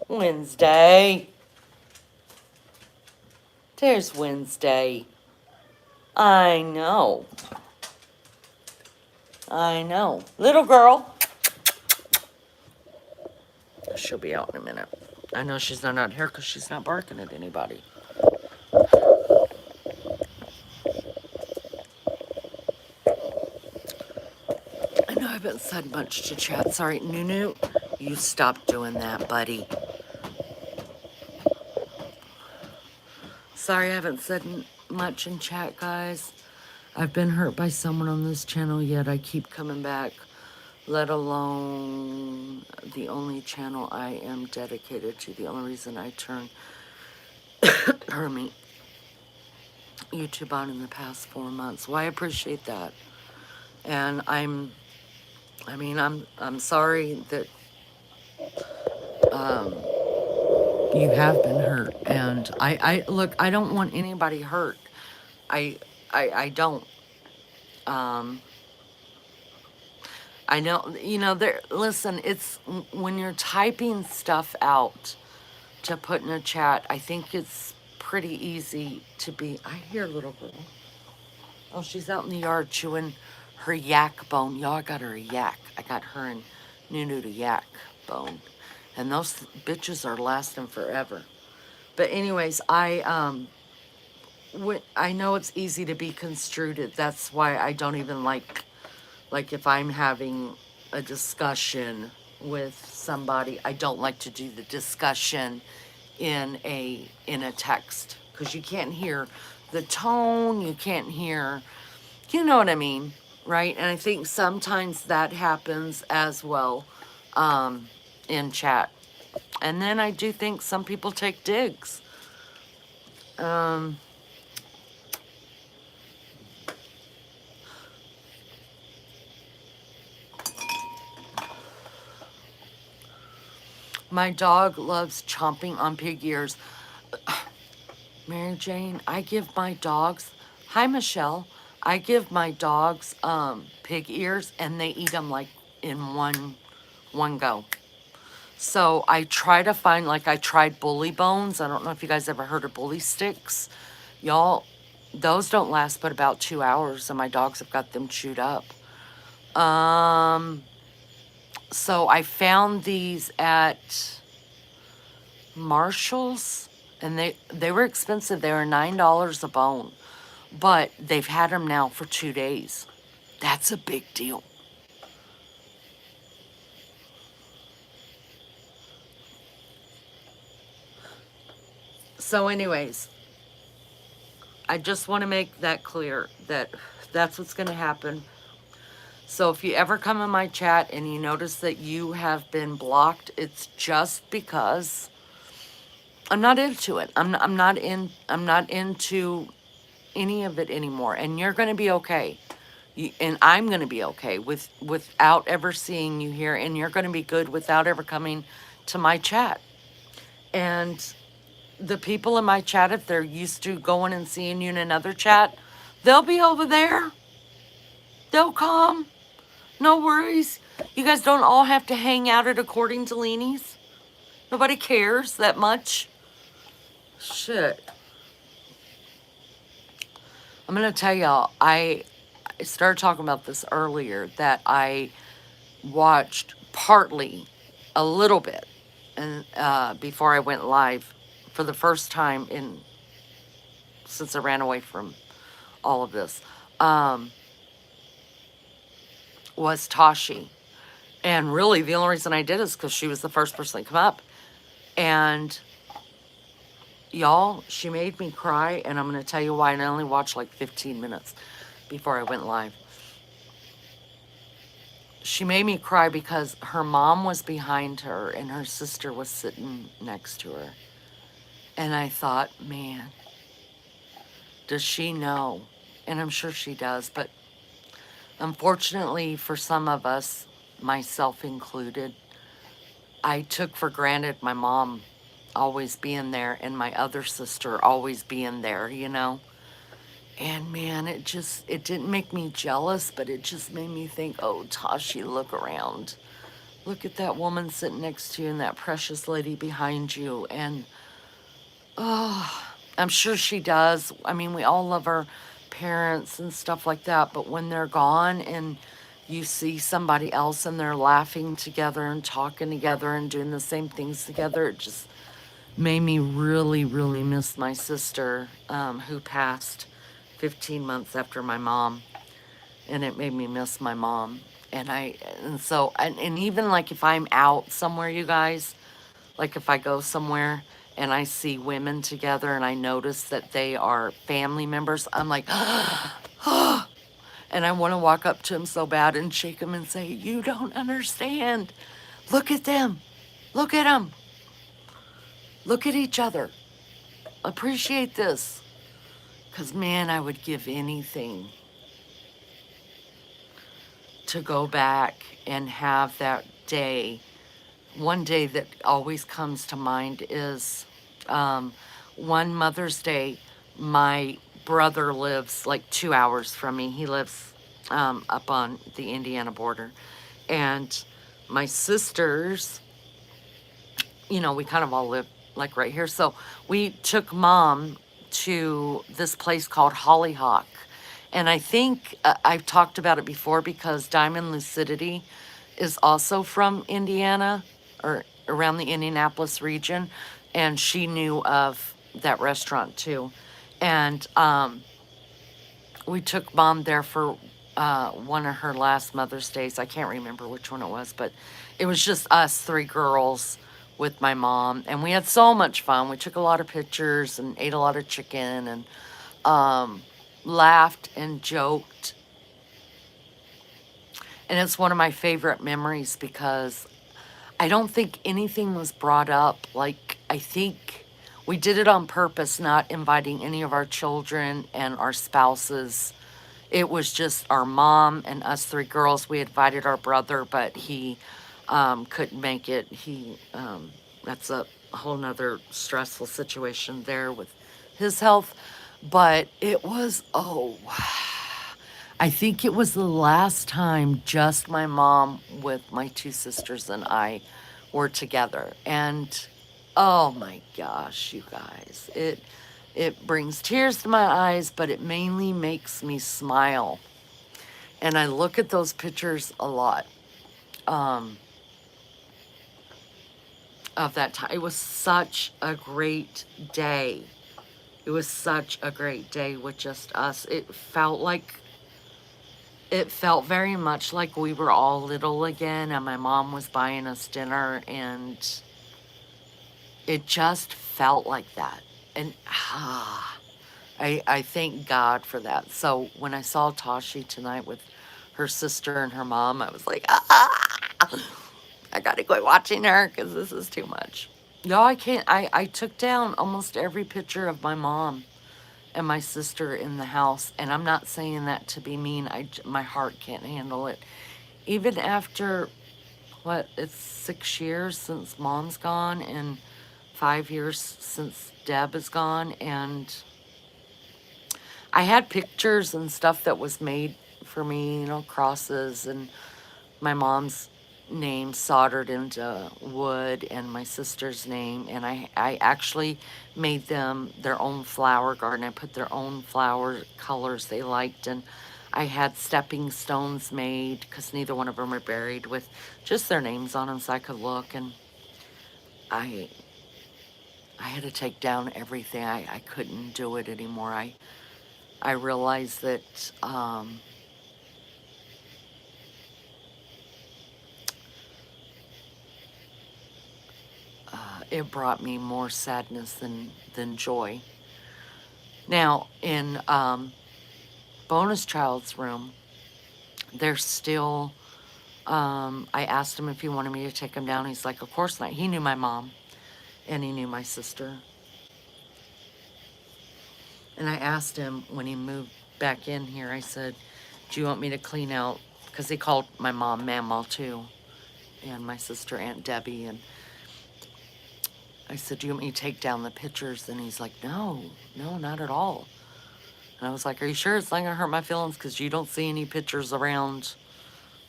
Wednesday. There's Wednesday. I know. I know. Little girl. She'll be out in a minute. I know she's not out here because she's not barking at anybody. I know I haven't said much to chat. Sorry, Nunu. You stop doing that, buddy. Sorry I haven't said much in chat, guys. I've been hurt by someone on this channel, yet I keep coming back, let alone the only channel I am dedicated to. The only reason I turned, pardon me, YouTube on in the past 4 months. Well, I appreciate that. And I'm sorry that you have been hurt. And look, I don't want anybody hurt. I, I don't. Um, I know, there, listen, it's when you're typing stuff out to put in a chat, I think it's pretty easy to be, I hear a little girl. Oh, she's out in the yard chewing her yak bone. Y'all, I got her a yak. I got her and Nunu to yak bone. And those bitches are lasting forever. But anyways, I know it's easy to be construed. That's why I don't even like if I'm having a discussion with somebody, I don't like to do the discussion in a text, because you can't hear the tone, you can't hear, you know what I mean, right? And I think sometimes that happens as well in chat. And then I do think some people take digs. My dog loves chomping on pig ears. Mary Jane, I give my dogs, hi Michelle, I give my dogs pig ears and they eat them like in one go. So I try to find, like I tried bully bones. I don't know if you guys ever heard of bully sticks. Y'all, those don't last but about 2 hours and my dogs have got them chewed up. So I found these at Marshall's, and they were expensive. They were $9 a bone, but they've had them now for 2 days. That's a big deal. So anyways, I just want to make that clear that that's what's going to happen. So if you ever come in my chat and you notice that you have been blocked, it's just because I'm not into it. I'm not into any of it anymore. And you're going to be okay. And I'm going to be okay without ever seeing you here. And you're going to be good without ever coming to my chat. And the people in my chat, if they're used to going and seeing you in another chat, they'll be over there. They'll come. No worries. You guys don't all have to hang out at According to Leanie's. Nobody cares that much. Shit. I'm going to tell y'all, I started talking about this earlier, that I watched partly, a little bit, and before I went live for the first time since I ran away from all of this, was Tashi. And really, the only reason I did is because she was the first person to come up. And y'all, she made me cry, and I'm going to tell you why. And I only watched like 15 minutes before I went live. She made me cry because her mom was behind her and her sister was sitting next to her. And I thought, man, does she know? And I'm sure she does, but unfortunately for some of us, myself included, I took for granted my mom always being there and my other sister always being there, you know? And man, it didn't make me jealous, but it just made me think, oh, Tashi, look around. Look at that woman sitting next to you and that precious lady behind you. And, oh, I'm sure she does. I mean, we all love our parents and stuff like that, but when they're gone and you see somebody else and they're laughing together and talking together and doing the same things together, it just made me really, really miss my sister, who passed 15 months after my mom. And it made me miss my mom. And even like if I'm out somewhere, you guys, like if I go somewhere and I see women together and I notice that they are family members, I'm like, and I want to walk up to him so bad and shake him and say, you don't understand. Look at them. Look at them. Look at each other. Appreciate this. Because, man, I would give anything to go back and have that day. One day that always comes to mind is one Mother's Day. My brother lives like 2 hours from me. He lives up on the Indiana border. And my sisters, you know, we kind of all live like right here. So we took Mom to this place called Hollyhock. And I think I've talked about it before because Diamond Lucidity is also from Indiana or around the Indianapolis region. And she knew of that restaurant too. And we took Mom there for one of her last Mother's Days. I can't remember which one it was, but it was just us three girls with my mom. And we had so much fun. We took a lot of pictures and ate a lot of chicken and laughed and joked. And it's one of my favorite memories because I don't think anything was brought up. Like, I think we did it on purpose, not inviting any of our children and our spouses. It was just our mom and us three girls. We invited our brother, but he couldn't make it. That's a whole nother stressful situation there with his health. But it was, I think it was the last time just my mom with my two sisters and I were together. And oh my gosh, you guys, it brings tears to my eyes, but it mainly makes me smile. And I look at those pictures a lot of that time. It was such a great day. It was such a great day with just us. It felt very much like we were all little again, and my mom was buying us dinner, and it just felt like that. And I thank God for that. So when I saw Tashi tonight with her sister and her mom, I was like, I gotta quit watching her because this is too much. No, I can't. I took down almost every picture of my mom and my sister in the house, and I'm not saying that to be mean. My heart can't handle it. Even after, it's 6 years since Mom's gone and 5 years since Deb is gone, and I had pictures and stuff that was made for me, you know, crosses and my mom's name soldered into wood and my sister's name, and I actually made them their own flower garden. I put their own flower colors they liked, and I had stepping stones made because neither one of them are buried, with just their names on them so I could look. And I had to take down everything. I couldn't do it anymore. I realized that it brought me more sadness than joy. Now, in Bonus Child's room, there's still, I asked him if he wanted me to take him down. He's like, of course not. He knew my mom, and he knew my sister. And I asked him when he moved back in here, I said, do you want me to clean out? Because he called my mom Mamaw too, and my sister Aunt Debbie. And I said, do you want me to take down the pictures? And he's like, no, not at all. And I was like, are you sure it's not going to hurt my feelings? Because you don't see any pictures around,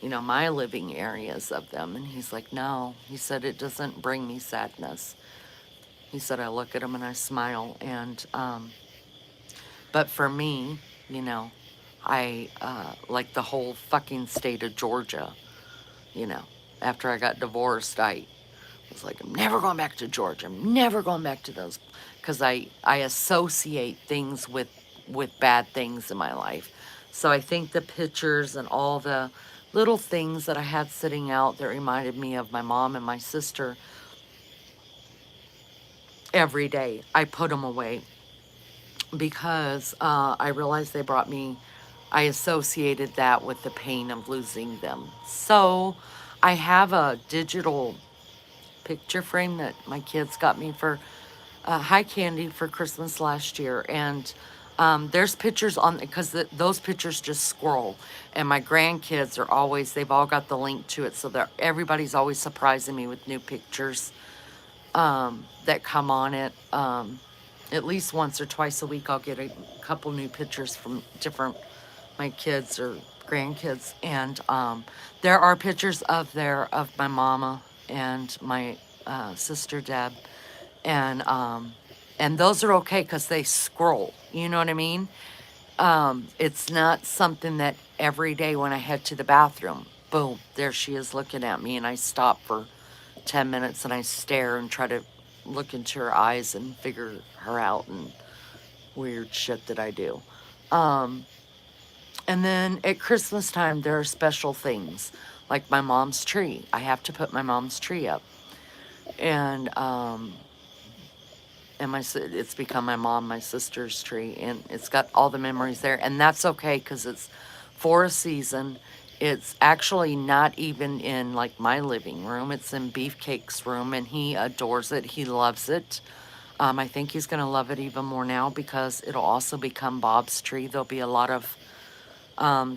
you know, my living areas of them. And he's like, no. He said, it doesn't bring me sadness. He said, I look at them and I smile. And, but for me, you know, I, like the whole fucking state of Georgia, you know, after I got divorced, I was like, I'm never going back to Georgia. I'm never going back to those. Because I associate things with bad things in my life. So I think the pictures and all the little things that I had sitting out that reminded me of my mom and my sister, every day I put them away because I realized they brought me, I associated that with the pain of losing them. So I have a digital picture frame that my kids got me for High Candy for Christmas last year. And there's pictures on, because those pictures just scroll. And my grandkids are always, they've all got the link to it. So everybody's always surprising me with new pictures that come on it. At least once or twice a week, I'll get a couple new pictures from different, my kids or grandkids. And there are pictures of my mama and my sister Deb. And those are okay because they scroll. You know what I mean? It's not something that every day when I head to the bathroom, boom, there she is looking at me, and I stop for 10 minutes and I stare and try to look into her eyes and figure her out and weird shit that I do. And then at Christmas time, there are special things like my mom's tree. I have to put my mom's tree up. And it's become my mom, my sister's tree, and it's got all the memories there, and that's okay because it's for a season. It's actually not even in like my living room. It's in Beefcake's room, and he adores it. He loves it. I think he's gonna love it even more now because it'll also become Bob's tree. There'll be a lot of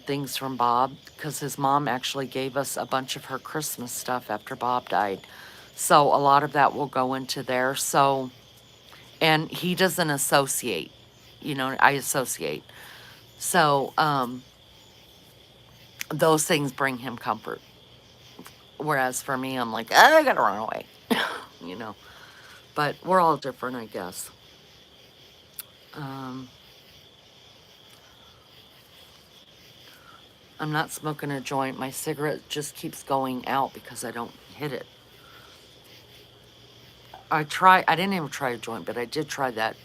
things from Bob because his mom actually gave us a bunch of her Christmas stuff after Bob died. So a lot of that will go into there. So, and he doesn't associate, you know, I associate. So, those things bring him comfort. Whereas for me, I'm like, I gotta run away, you know. But we're all different, I guess. Um, I'm not smoking a joint. My cigarette just keeps going out because I don't hit it. I didn't even try a joint, but I did try that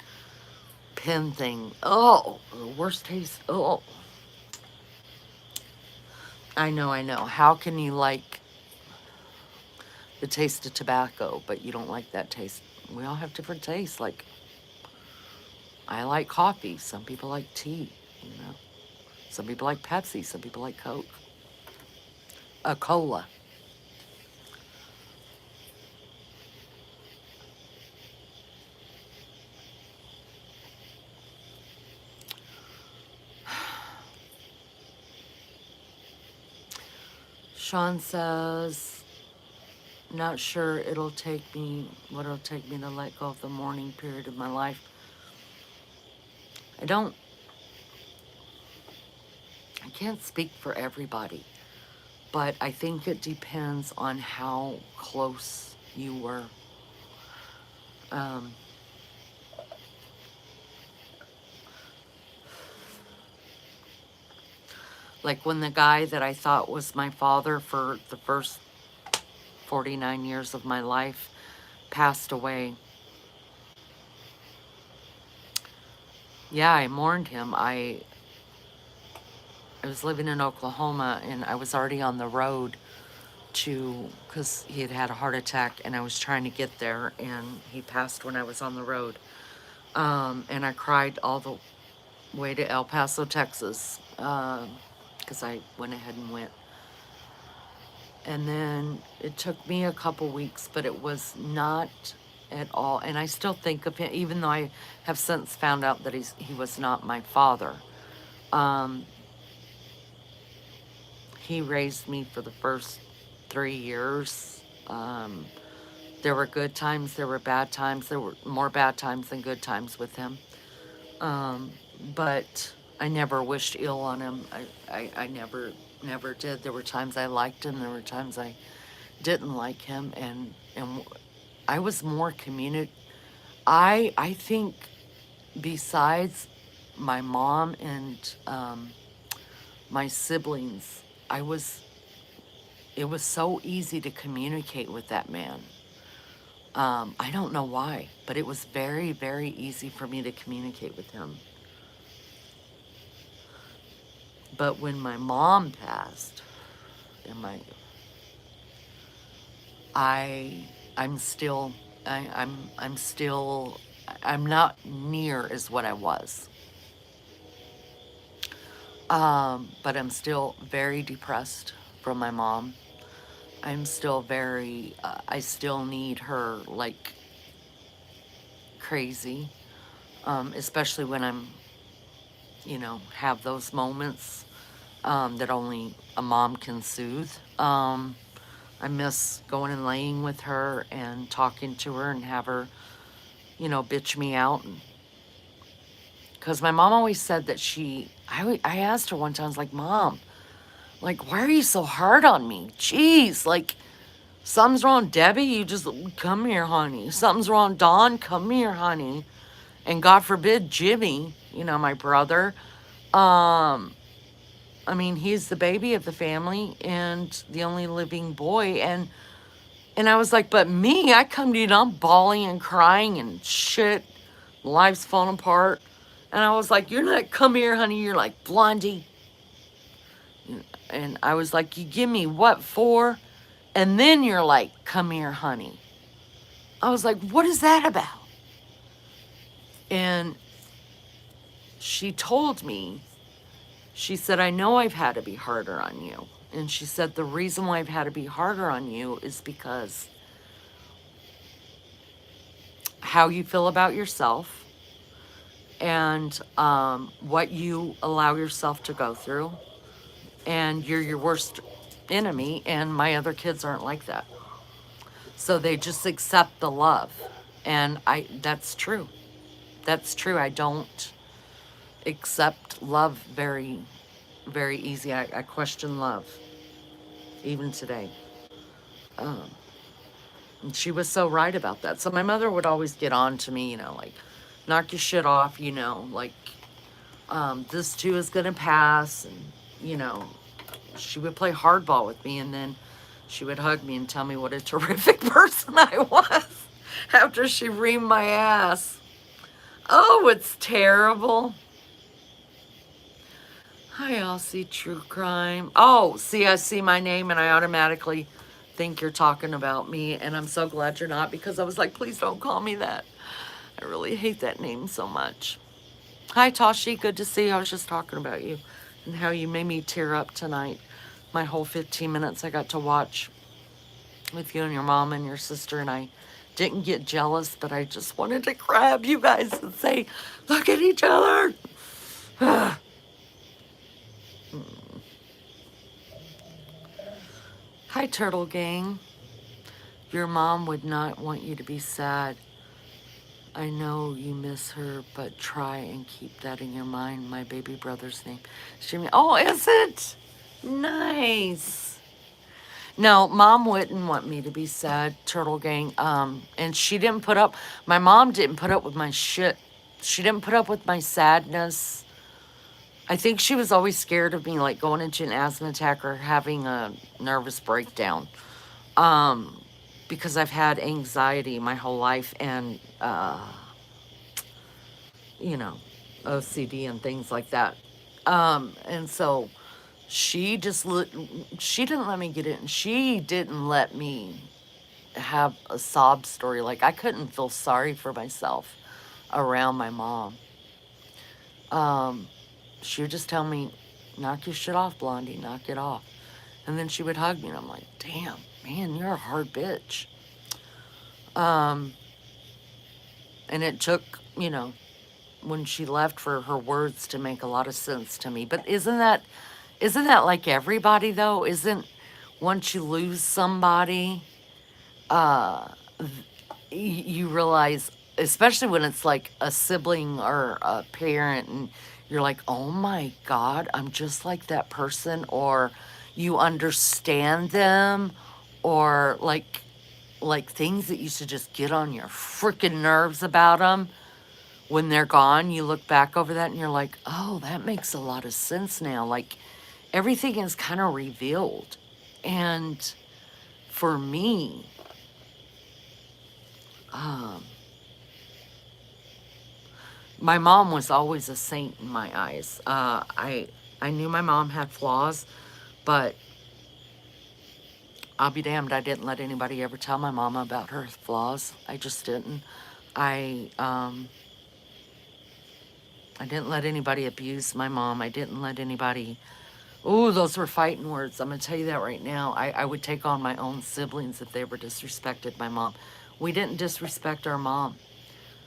pen thing. Oh, the worst taste. Oh, I know, I know. How can you like the taste of tobacco, but you don't like that taste? We all have different tastes. Like, I like coffee. Some people like tea, you know. Some people like Pepsi. Some people like Coke. A cola. Sean says, not sure what it'll take me to let go of the mourning period of my life. I can't speak for everybody, but I think it depends on how close you were. Um, like when the guy that I thought was my father for the first 49 years of my life passed away. Yeah, I mourned him. I was living in Oklahoma and I was already on the road because he had had a heart attack and I was trying to get there and he passed when I was on the road. And I cried all the way to El Paso, Texas, because I went ahead and went. And then it took me a couple weeks, but it was not at all. And I still think of him, even though I have since found out that he was not my father. Um, he raised me for the first 3 years. There were good times, there were bad times. There were more bad times than good times with him. But I never wished ill on him. I never did. There were times I liked him. There were times I didn't like him. And I was more I think besides my mom and my siblings, it was so easy to communicate with that man. I don't know why, but it was very, very easy for me to communicate with him. But when my mom passed, and I'm still I'm still, I'm not near as what I was. But I'm still very depressed from my mom. I'm still very, I still need her like crazy, especially when I'm, have those moments that only a mom can soothe. I miss going and laying with her and talking to her and have her, bitch me out. Because my mom always said that I asked her one time, I was like, Mom, like, why are you so hard on me? Jeez, like, something's wrong, Debbie. You just come here, honey. Something's wrong, Dawn. Come here, honey. And God forbid, Jimmy, my brother. Um, I mean, he's the baby of the family and the only living boy. And I was like, but me, I come to you and I'm bawling and crying and shit. Life's falling apart. And I was like, you're not, come here, honey. You're like, Blondie. And I was like, you give me what for? And then you're like, come here, honey. I was like, what is that about? And she told me, she said, I know I've had to be harder on you. And she said, the reason why I've had to be harder on you is because how you feel about yourself and what you allow yourself to go through. And you're your worst enemy, and my other kids aren't like that. So they just accept the love. And that's true. That's true. I don't accept love very, very easy. I question love, even today. Um, and she was so right about that. So my mother would always get on to me, like, knock your shit off, like, this too is going to pass. And, she would play hardball with me, and then she would hug me and tell me what a terrific person I was after she reamed my ass. Oh, it's terrible. Hi, Aussie True Crime. Oh, see, I see my name and I automatically think you're talking about me, and I'm so glad you're not, because I was like, please don't call me that. I really hate that name so much. Hi, Tashi. Good to see you. I was just talking about you and how you made me tear up tonight. My whole 15 minutes I got to watch with you and your mom and your sister, and I didn't get jealous, but I just wanted to grab you guys and say, look at each other. Hi, Turtle Gang. Your mom would not want you to be sad. I know you miss her, but try and keep that in your mind. My baby brother's name is Jimmy. Oh, is it? Nice. No, Mom wouldn't want me to be sad, Turtle Gang. And she didn't put up, my mom didn't put up with my shit. She didn't put up with my sadness. I think she was always scared of me, like, going into an asthma attack or having a nervous breakdown. Because I've had anxiety my whole life, and, OCD and things like that. And so she just, she didn't let me get in. She didn't let me have a sob story. Like, I couldn't feel sorry for myself around my mom. She would just tell me, knock your shit off, Blondie, knock it off. And then she would hug me, and I'm like, damn, man, you're a hard bitch. And it took, when she left, for her words to make a lot of sense to me. But isn't that like everybody, though? Isn't, once you lose somebody, you realize, especially when it's like a sibling or a parent, and you're like, oh my God, I'm just like that person, or you understand them, or like things that used to just get on your freaking nerves about them. When they're gone, you look back over that and you're like, oh, that makes a lot of sense now. Like, everything is kind of revealed. And for me, my mom was always a saint in my eyes. I knew my mom had flaws, but I'll be damned, I didn't let anybody ever tell my mama about her flaws. I just didn't. I, um, I didn't let anybody abuse my mom. I didn't let anybody... Ooh, those were fighting words. I'm going to tell you that right now. I would take on my own siblings if they were disrespected my mom. We didn't disrespect our mom.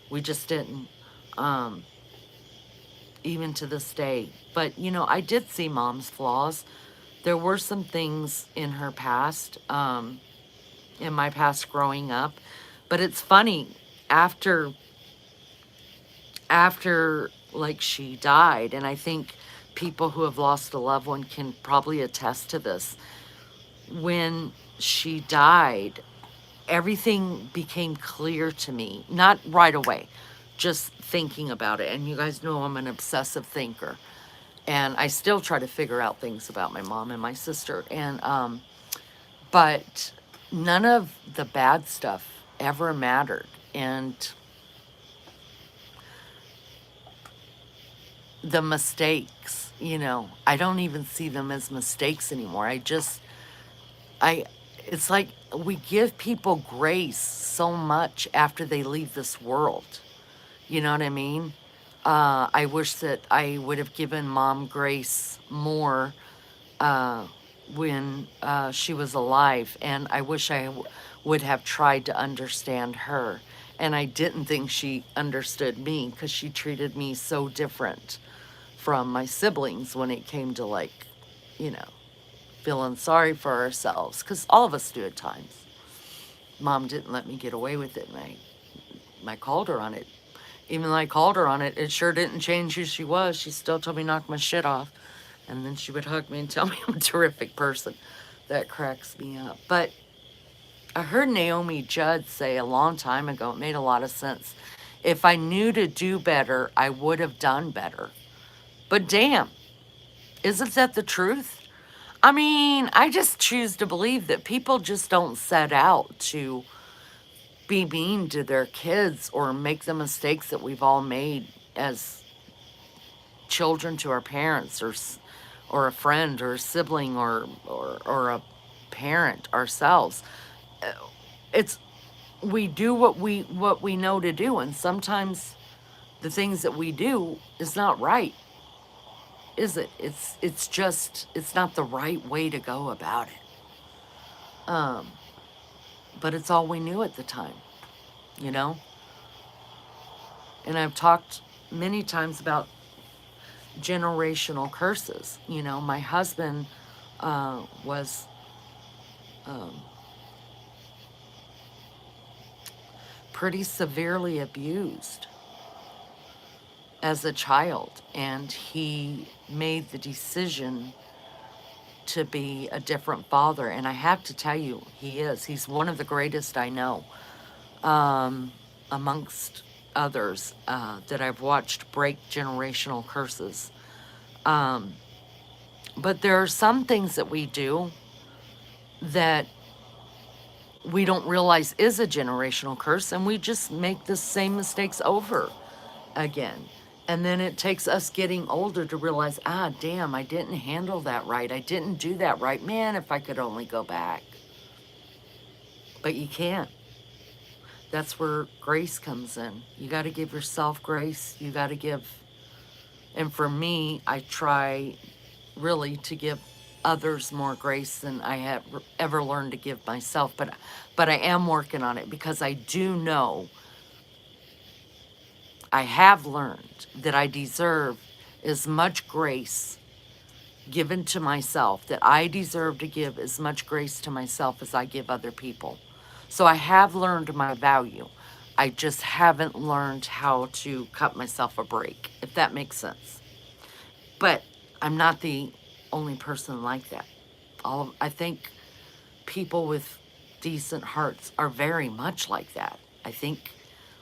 We just didn't. Um, even to this day. But, you know, I did see mom's flaws. There were some things in her past, in my past growing up. But it's funny, after like she died, and I think people who have lost a loved one can probably attest to this. When she died, everything became clear to me. Not right away, just thinking about it. And you guys know I'm an obsessive thinker. And I still try to figure out things about my mom and my sister. And, but none of the bad stuff ever mattered. And the mistakes, you know, I don't even see them as mistakes anymore. It's like we give people grace so much after they leave this world. You know what I mean? I wish that I would have given mom grace more when she was alive, and I wish I would have tried to understand her. And I didn't think she understood me because she treated me so different from my siblings when it came to, like, you know, feeling sorry for ourselves, because all of us do at times. Mom didn't let me get away with it, and I called her on it. Even though I called her on it, it sure didn't change who she was. She still told me to knock my shit off. And then she would hug me and tell me I'm a terrific person. That cracks me up. But I heard Naomi Judd say a long time ago, it made a lot of sense. If I knew to do better, I would have done better. But damn, isn't that the truth? I mean, I just choose to believe that people just don't set out to be mean to their kids or make the mistakes that we've all made as children to our parents, or a friend or a sibling, or a parent ourselves. It's we do what we know to do, and sometimes the things that we do is not right, is it? It's just it's not the right way to go about it. But it's all we knew at the time, you know? And I've talked many times about generational curses. You know, my husband was pretty severely abused as a child, and he made the decision to be a different father. And I have to tell you, he's one of the greatest I know, amongst others that I've watched break generational curses. But there are some things that we do that we don't realize is a generational curse, and we just make the same mistakes over again. And then it takes us getting older to realize, damn, I didn't handle that right. I didn't do that right. Man, if I could only go back. But you can't. That's where grace comes in. You got to give yourself grace. You got to give, and for me, I try really to give others more grace than I have ever learned to give myself. But I am working on it, because I do know, I have learned that I deserve as much grace given to myself, that I deserve to give as much grace to myself as I give other people. So I have learned my value. I just haven't learned how to cut myself a break, if that makes sense. But I'm not the only person like that. I think people with decent hearts are very much like that. I think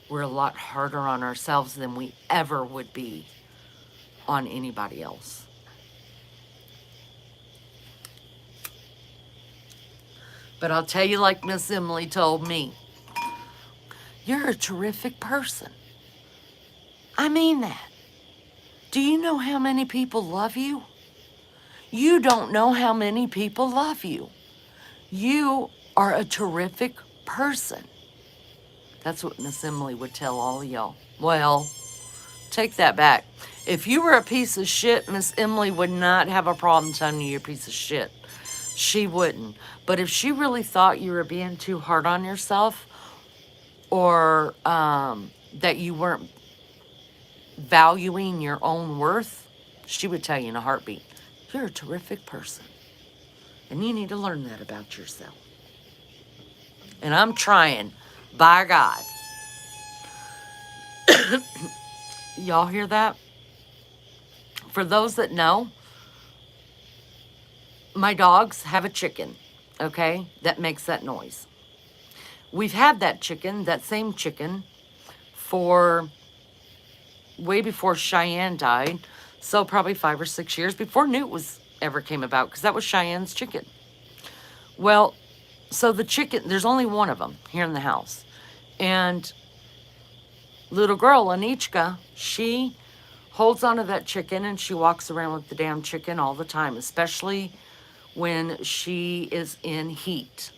we're a lot harder on ourselves than we ever would be on anybody else. But I'll tell you, like Miss Emily told me, you're a terrific person. I mean that. Do you know how many people love you? You don't know how many people love you. You are a terrific person. That's what Miss Emily would tell all of y'all. Well, take that back. If you were a piece of shit, Miss Emily would not have a problem telling you you're a piece of shit. She wouldn't. But if she really thought you were being too hard on yourself, or that you weren't valuing your own worth, she would tell you in a heartbeat, you're a terrific person. And you need to learn that about yourself. And I'm trying, by God. Y'all hear that? For those that know, my dogs have a chicken, okay, that makes that noise. We've had that chicken, that same chicken, for way before Cheyenne died. So probably 5 or 6 years before Newt was ever came about, because that was Cheyenne's chicken. Well, so the chicken, there's only one of them here in the house. And little girl, Anichka, she holds onto that chicken and she walks around with the damn chicken all the time, especially when she is in heat.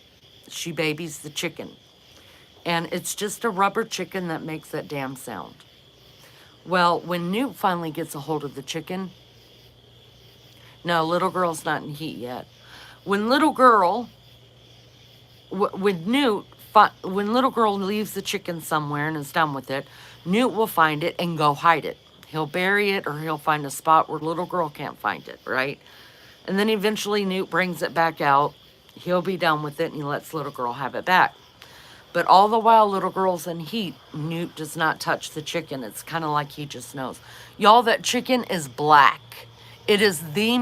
She babies the chicken. And it's just a rubber chicken that makes that damn sound. Well, when Newt finally gets a hold of the chicken, no, little girl's not in heat yet. When little girl, when Newt, when little girl leaves the chicken somewhere and is done with it, Newt will find it and go hide it. He'll bury it, or he'll find a spot where little girl can't find it, right? And then eventually Newt brings it back out. He'll be done with it and he lets little girl have it back. But all the while little girl's in heat, Newt does not touch the chicken. It's kind of like he just knows. Y'all, that chicken is black. It is the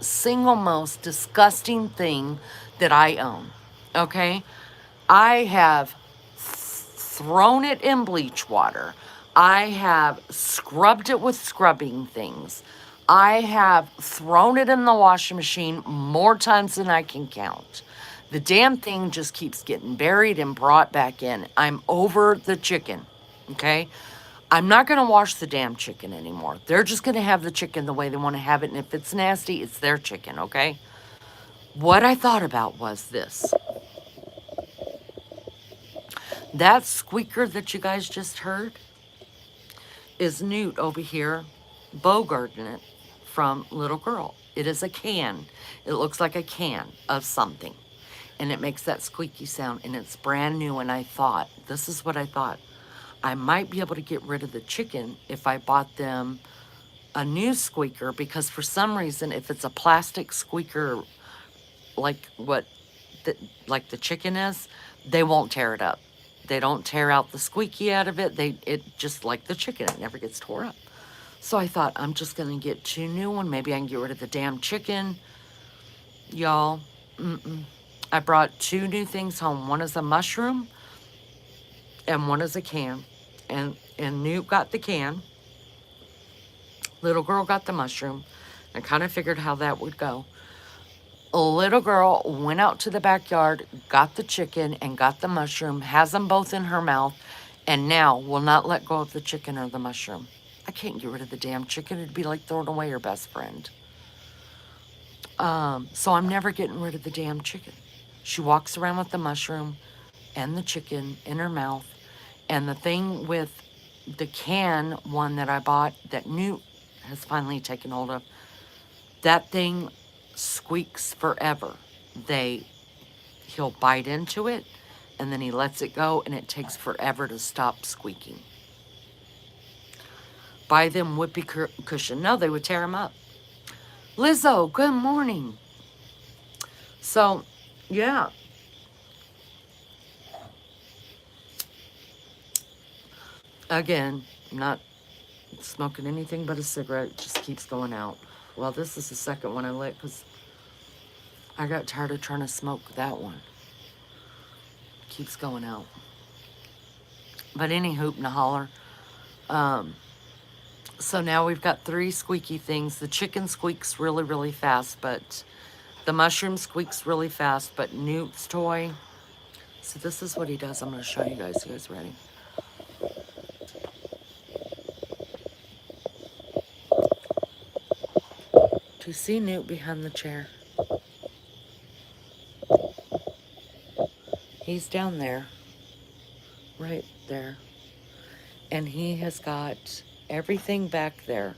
single most disgusting thing that I own, okay? I have thrown it in bleach water. I have scrubbed it with scrubbing things. I have thrown it in the washing machine more times than I can count. The damn thing just keeps getting buried and brought back in. I'm over the chicken, okay? I'm not going to wash the damn chicken anymore. They're just going to have the chicken the way they want to have it. And if it's nasty, it's their chicken, okay? What I thought about was this. That squeaker that you guys just heard is Newt over here bogarting it from little girl. It is a can. It looks like a can of something. And it makes that squeaky sound. And it's brand new. And I thought, this is what I thought. I might be able to get rid of the chicken if I bought them a new squeaker. Because for some reason, if it's a plastic squeaker like like the chicken is, they won't tear it up. They don't tear out the squeaky out of it. It just like the chicken, it never gets tore up. So I thought, I'm just going to get 2 new ones. Maybe I can get rid of the damn chicken. Y'all, I brought 2 new things home. One is a mushroom and one is a can. And Newt got the can. Little girl got the mushroom. I kind of figured how that would go. A little girl went out to the backyard, got the chicken and got the mushroom, has them both in her mouth, and now will not let go of the chicken or the mushroom. I can't get rid of the damn chicken. It'd be like throwing away your best friend. So I'm never getting rid of the damn chicken. She walks around with the mushroom and the chicken in her mouth. And the thing with the can one that I bought that Newt has finally taken hold of, that thing squeaks forever. He'll bite into it and then he lets it go and it takes forever to stop squeaking. Buy them whoopee cushion. No, they would tear them up. Lizzo, good morning. So, yeah. Again, not smoking anything but a cigarette. It just keeps going out. Well, this is the second one I lit because I got tired of trying to smoke that one. Keeps going out. But any hoop and a holler. So now we've got 3 squeaky things. The chicken squeaks really, really fast, but the mushroom squeaks really fast, but Newt's toy. So this is what he does. I'm going to show you guys. You guys ready? Do you see Newt behind the chair? He's down there, right there. And he has got everything back there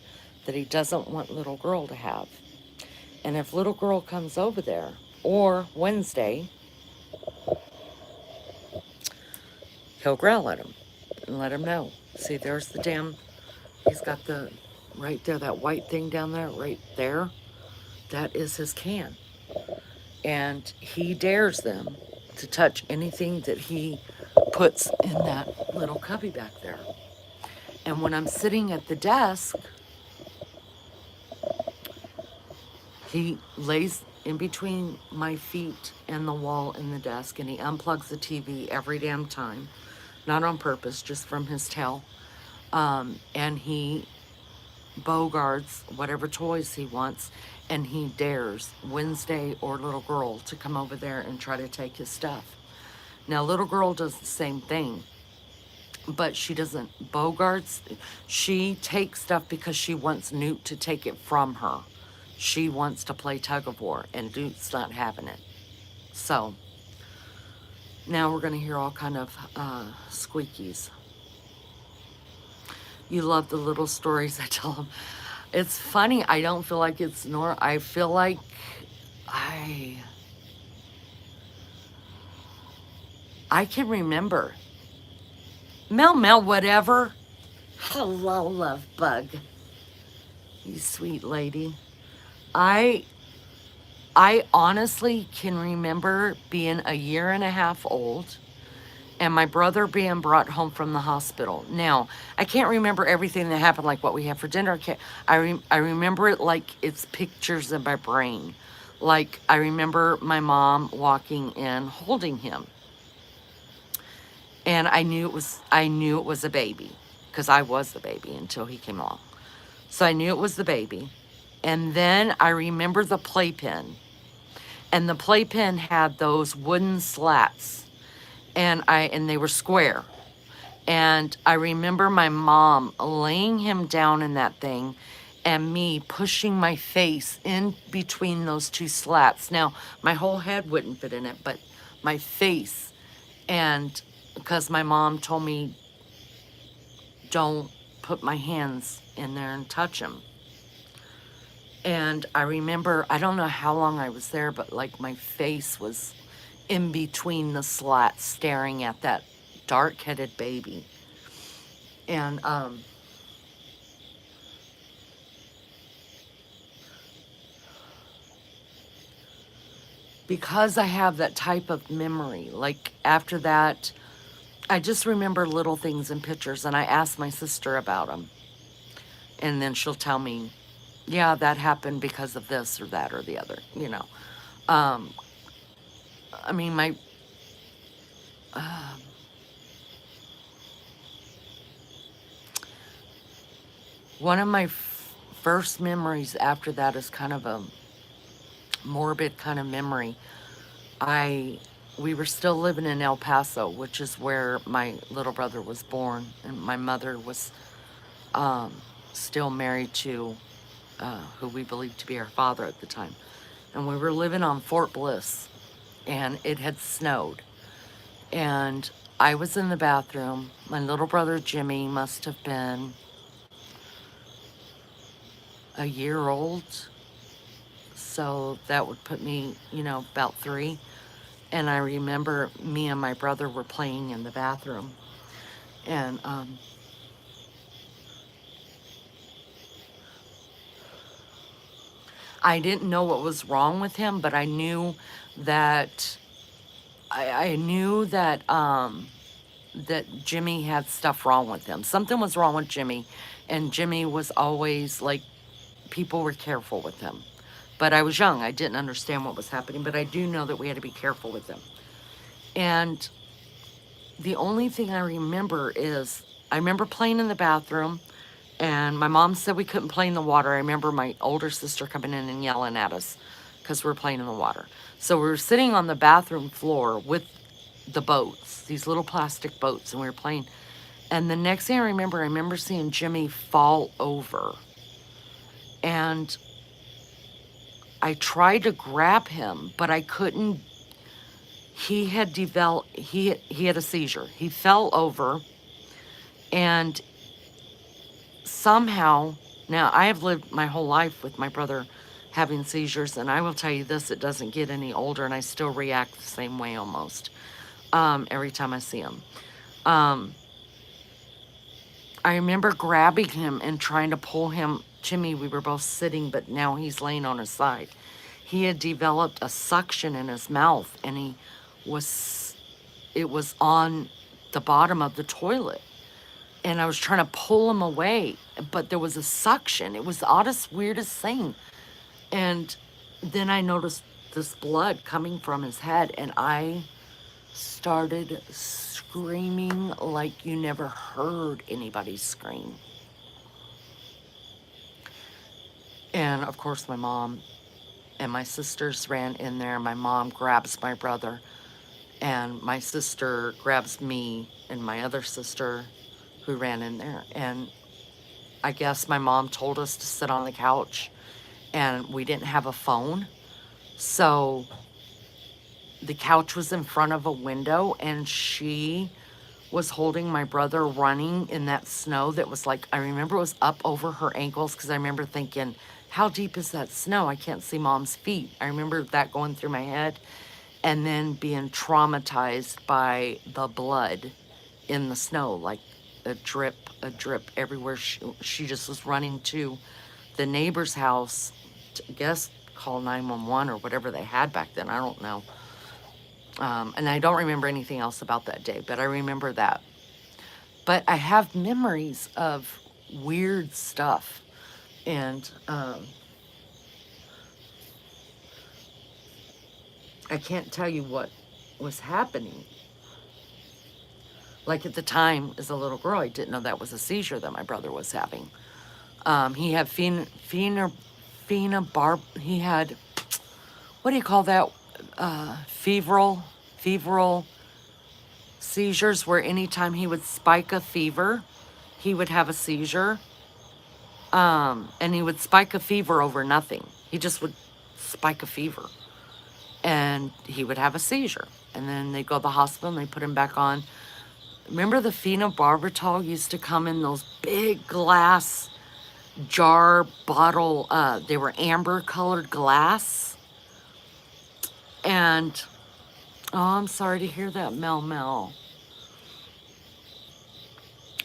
that he doesn't want little girl to have. And if little girl comes over there, or Wednesday, he'll growl at him and let him know. See, there's the damn, he's got the, right there, that white thing down there, right there. That is his can. And he dares them to touch anything that he puts in that little cubby back there. And when I'm sitting at the desk, he lays in between my feet and the wall in the desk, and he unplugs the TV every damn time. Not on purpose, just from his tail. And he bogarts whatever toys he wants, and he dares Wednesday or little girl to come over there and try to take his stuff. Now, little girl does the same thing, but she doesn't bogarts. She takes stuff because she wants Newt to take it from her. She wants to play tug of war, and Newt's not having it. So now we're going to hear all kind of squeakies. You love the little stories I tell them. It's funny. I don't feel like it's I feel like I can remember. Mel, whatever. Hello, love bug. You sweet lady. I honestly can remember being a year and a half old and my brother being brought home from the hospital. Now, I can't remember everything that happened, like what we had for dinner. I remember it like it's pictures in my brain. Like, I remember my mom walking in, holding him. And I knew it was a baby, because I was the baby until he came along. So I knew it was the baby. And then I remember the playpen. And the playpen had those wooden slats. And they were square. And I remember my mom laying him down in that thing and me pushing my face in between those two slats. Now, my whole head wouldn't fit in it, but my face. And because my mom told me, don't put my hands in there and touch him. And I remember, I don't know how long I was there, but like my face was in between the slats staring at that dark-headed baby. And because I have that type of memory, like after that, I just remember little things in pictures, and I ask my sister about them. And then she'll tell me, yeah, that happened because of this or that or the other, you know. I mean, one of my first memories after that is kind of a morbid kind of memory. We were still living in El Paso, which is where my little brother was born, and my mother was still married to who we believed to be our father at the time. And we were living on Fort Bliss, and it had snowed. And I was in the bathroom. My little brother Jimmy must have been a year old. So that would put me, you know, about 3. And I remember me and my brother were playing in the bathroom. And I didn't know what was wrong with him, but I knew that I knew that that Jimmy had stuff wrong with him. Something was wrong with Jimmy, and Jimmy was always like, people were careful with him. But I was young. I didn't understand what was happening, but I do know that we had to be careful with him. And the only thing I remember is, I remember playing in the bathroom, and my mom said we couldn't play in the water. I remember my older sister coming in and yelling at us because we were playing in the water. So we were sitting on the bathroom floor with the boats, these little plastic boats, and we were playing. And the next thing I remember seeing Jimmy fall over. And I tried to grab him, but I couldn't. he had developed, he had a seizure. He fell over, and somehow, now I have lived my whole life with my brother having seizures, and I will tell you this, it doesn't get any older, and I still react the same way almost every time I see him. Um, I remember grabbing him and trying to pull him to me. We were both sitting, but now he's laying on his side. He had developed a suction in his mouth, and it was on the bottom of the toilet. And I was trying to pull him away, but there was a suction. It was the oddest, weirdest thing. And then I noticed this blood coming from his head, and I started screaming like you never heard anybody scream. And of course, my mom and my sisters ran in there. My mom grabs my brother, and my sister grabs me and my other sister who ran in there. And I guess my mom told us to sit on the couch, and we didn't have a phone. So the couch was in front of a window, and she was holding my brother running in that snow that was like, I remember it was up over her ankles, because I remember thinking, how deep is that snow? I can't see mom's feet. I remember that going through my head, and then being traumatized by the blood in the snow, like a drip everywhere. She just was running to the neighbor's house to, I guess, call 911 or whatever they had back then. I don't know. And I don't remember anything else about that day, but I remember that. But I have memories of weird stuff. And I can't tell you what was happening. Like at the time, as a little girl, I didn't know that was a seizure that my brother was having. He had he had, what do you call that? Febrile seizures, where anytime he would spike a fever, he would have a seizure. And he would spike a fever over nothing. He just would spike a fever, and he would have a seizure. And then they'd go to the hospital and they put him back on. Remember the phenobarbital used to come in those big glass jar bottle, they were amber colored glass. And, oh, I'm sorry to hear that, Mel.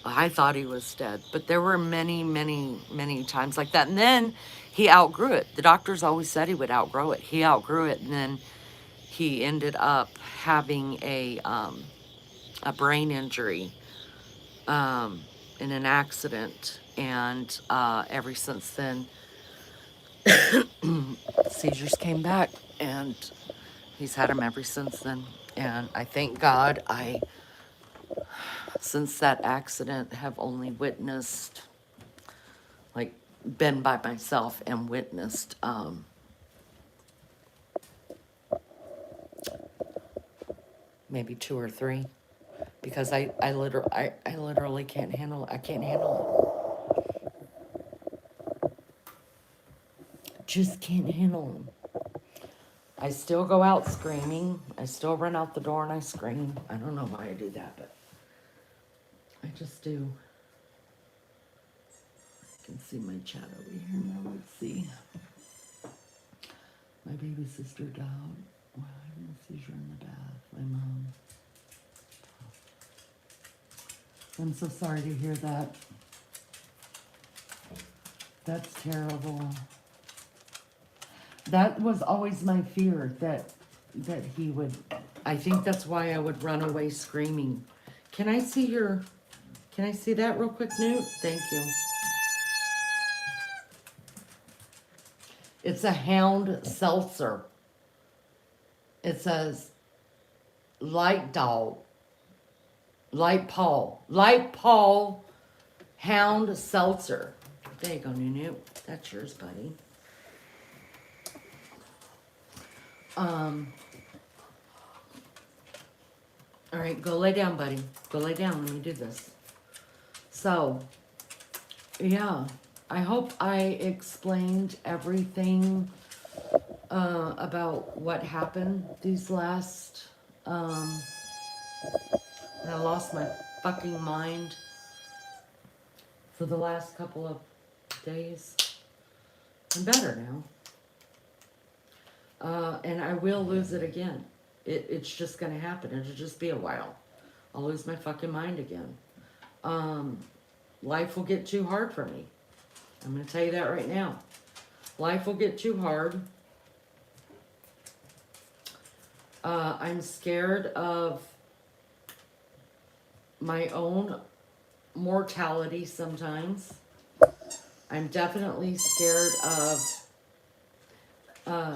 I thought he was dead, but there were many times like that. And then he outgrew it. The doctors always said he would outgrow it. He outgrew it, and then he ended up having a brain injury in an accident. And ever since then, seizures came back, and he's had them ever since then. And I thank God since that accident, have only witnessed, like, been by myself and witnessed maybe 2 or 3, because I literally can't handle it. I can't handle it. Just can't handle them. I still go out screaming. I still run out the door and I scream. I don't know why I do that, but I just do. I can see my chat over here now. Let's see. My baby sister died while having a seizure in the bath. My mom. I'm so sorry to hear that. That's terrible. That was always my fear, that he would. I think that's why I would run away screaming. Can I see that real quick, Newt? Thank you. It's a Hound seltzer. It says Light Paul Hound seltzer. There you go, Nunu. That's yours, buddy. All right, go lay down, buddy. Go lay down. Let me do this. So, yeah, I hope I explained everything about what happened these last Um, and I lost my fucking mind for the last couple of days. I'm better now. And I will lose it again. It's just gonna happen. It'll just be a while. I'll lose my fucking mind again. Life will get too hard for me. I'm gonna tell you that right now. Life will get too hard. I'm scared of my own mortality sometimes. I'm definitely scared of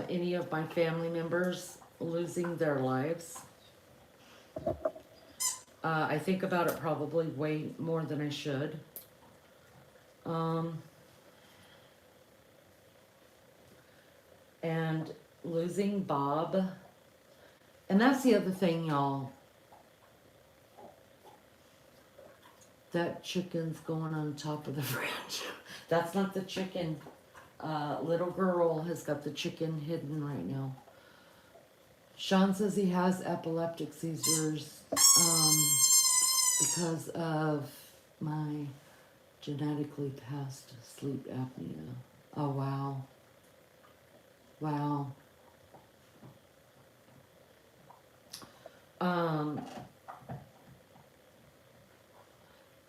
any of my family members losing their lives. I think about it probably way more than I should. And losing Bob. And that's the other thing, y'all. That chicken's going on top of the fridge. That's not the chicken. Little girl has got the chicken hidden right now. Sean says he has epileptic seizures because of my genetically passed sleep apnea. Oh, wow. Wow.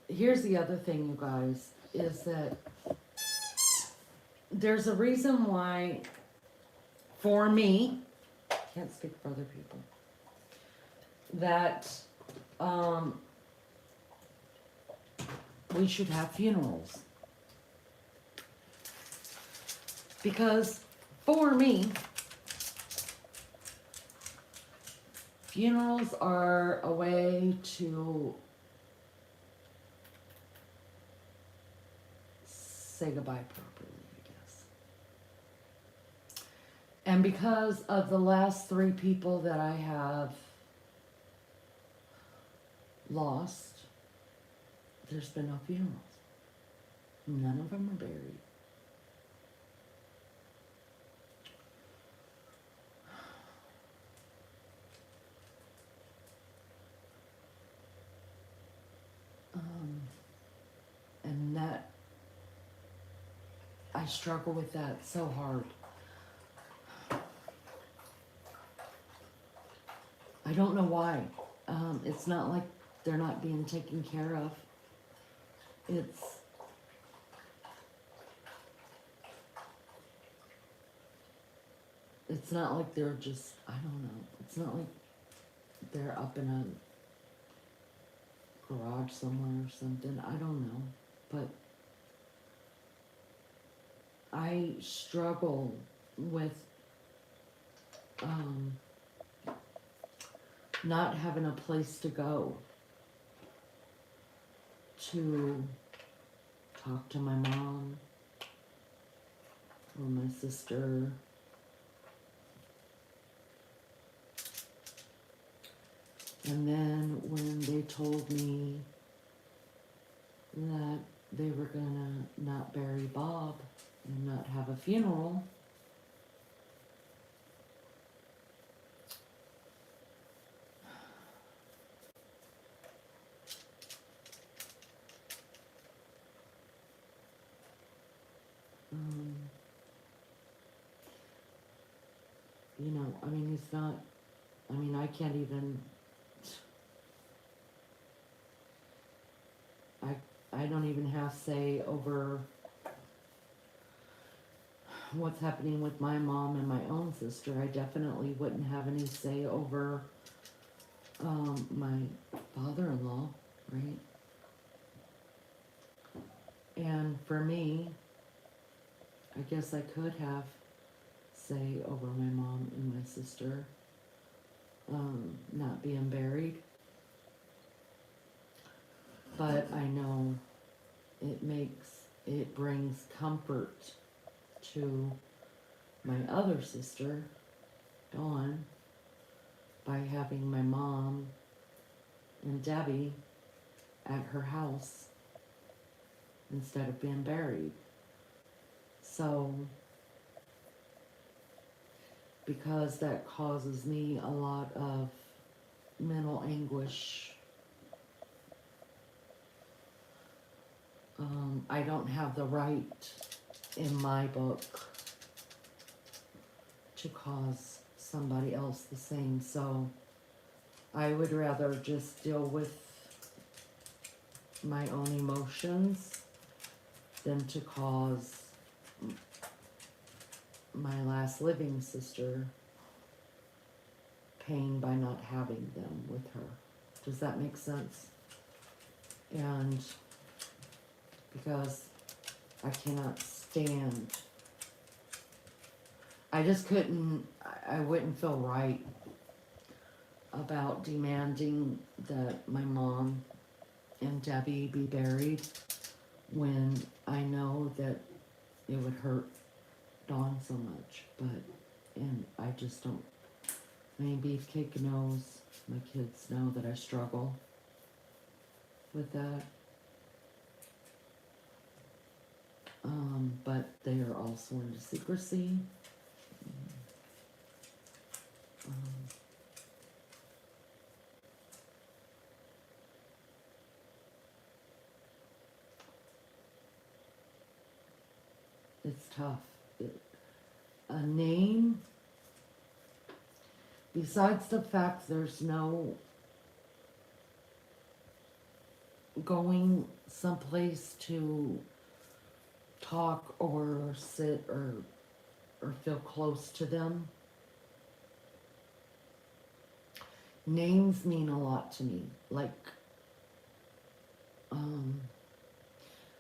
Here's the other thing, you guys, is that there's a reason why, for me, can't speak for other people, that we should have funerals. Because for me, funerals are a way to say goodbye properly, I guess. And because of the last 3 people that I have lost, there's been no funerals. None of them are buried. And that, I struggle with that so hard. I don't know why. It's not like they're not being taken care of. It's not like they're just, I don't know. It's not like they're up in a garage somewhere or something. I don't know. But I struggle with not having a place to go to talk to my mom or my sister. And then when they told me that they were gonna not bury Bob and not have a funeral, you know, I mean, he's not, I mean, I can't even, I don't even have say over what's happening with my mom and my own sister. I definitely wouldn't have any say over my father-in-law, right? And for me, I guess I could have say over my mom and my sister not being buried. But I know it brings comfort to my other sister, Dawn, by having my mom and Debbie at her house instead of being buried. So, because that causes me a lot of mental anguish. I don't have the right in my book to cause somebody else the same, so I would rather just deal with my own emotions than to cause my last living sister pain by not having them with her. Does that make sense? And because I cannot stand, I just couldn't, I wouldn't feel right about demanding that my mom and Debbie be buried when I know that it would hurt Dawn so much. And I just don't, I mean, Beefcake knows, my kids know that I struggle with that. But they are all sworn to secrecy. It's tough. A name, besides the fact there's no going someplace to talk or sit or feel close to them, names mean a lot to me. Like,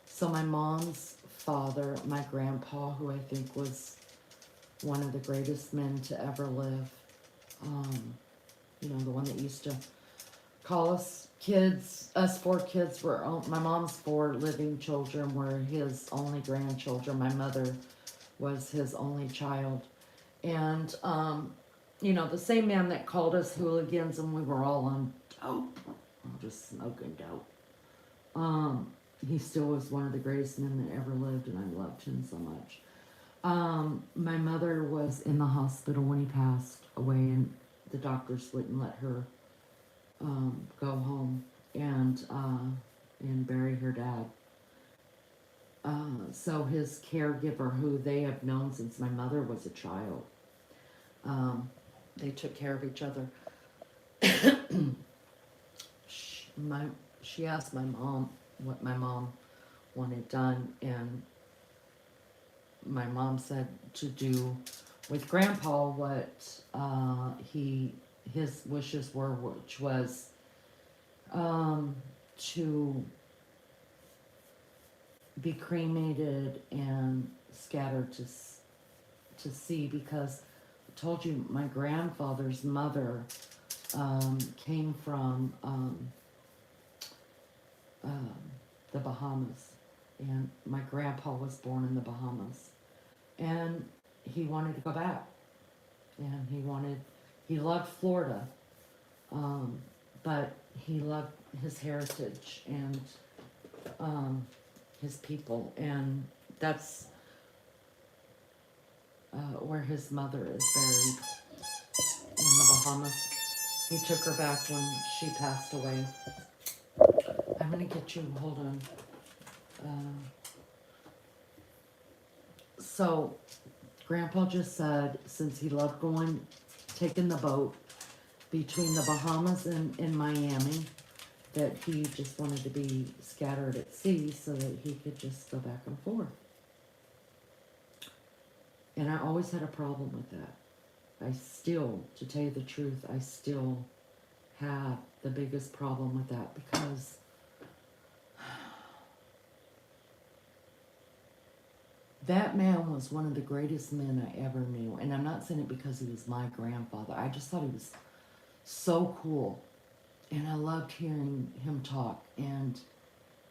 so my mom's father, my grandpa, who I think was one of the greatest men to ever live, you know, the one that used to call us kids, us 4 kids were, my mom's 4 living children were his only grandchildren. My mother was his only child. And, you know, the same man that called us hooligans and we were all on dope, just smoking dope. He still was one of the greatest men that ever lived, and I loved him so much. My mother was in the hospital when he passed away, and the doctors wouldn't let her go home and bury her dad. So his caregiver, who they have known since my mother was a child, they took care of each other. She asked my mom what my mom wanted done, and my mom said to do with Grandpa what his wishes were, which was to be cremated and scattered to sea, because I told you my grandfather's mother came from the Bahamas, and my grandpa was born in the Bahamas, and he wanted to go back, and he loved Florida, but he loved his heritage and his people, and that's where his mother is buried, in the Bahamas. He took her back when she passed away. I'm gonna get you, hold on. So, Grandpa just said, since he loved taking the boat between the Bahamas and Miami, that he just wanted to be scattered at sea so that he could just go back and forth. And I always had a problem with that. I still, to tell you the truth, I still have the biggest problem with that, because that man was one of the greatest men I ever knew. And I'm not saying it because he was my grandfather. I just thought he was so cool. And I loved hearing him talk. And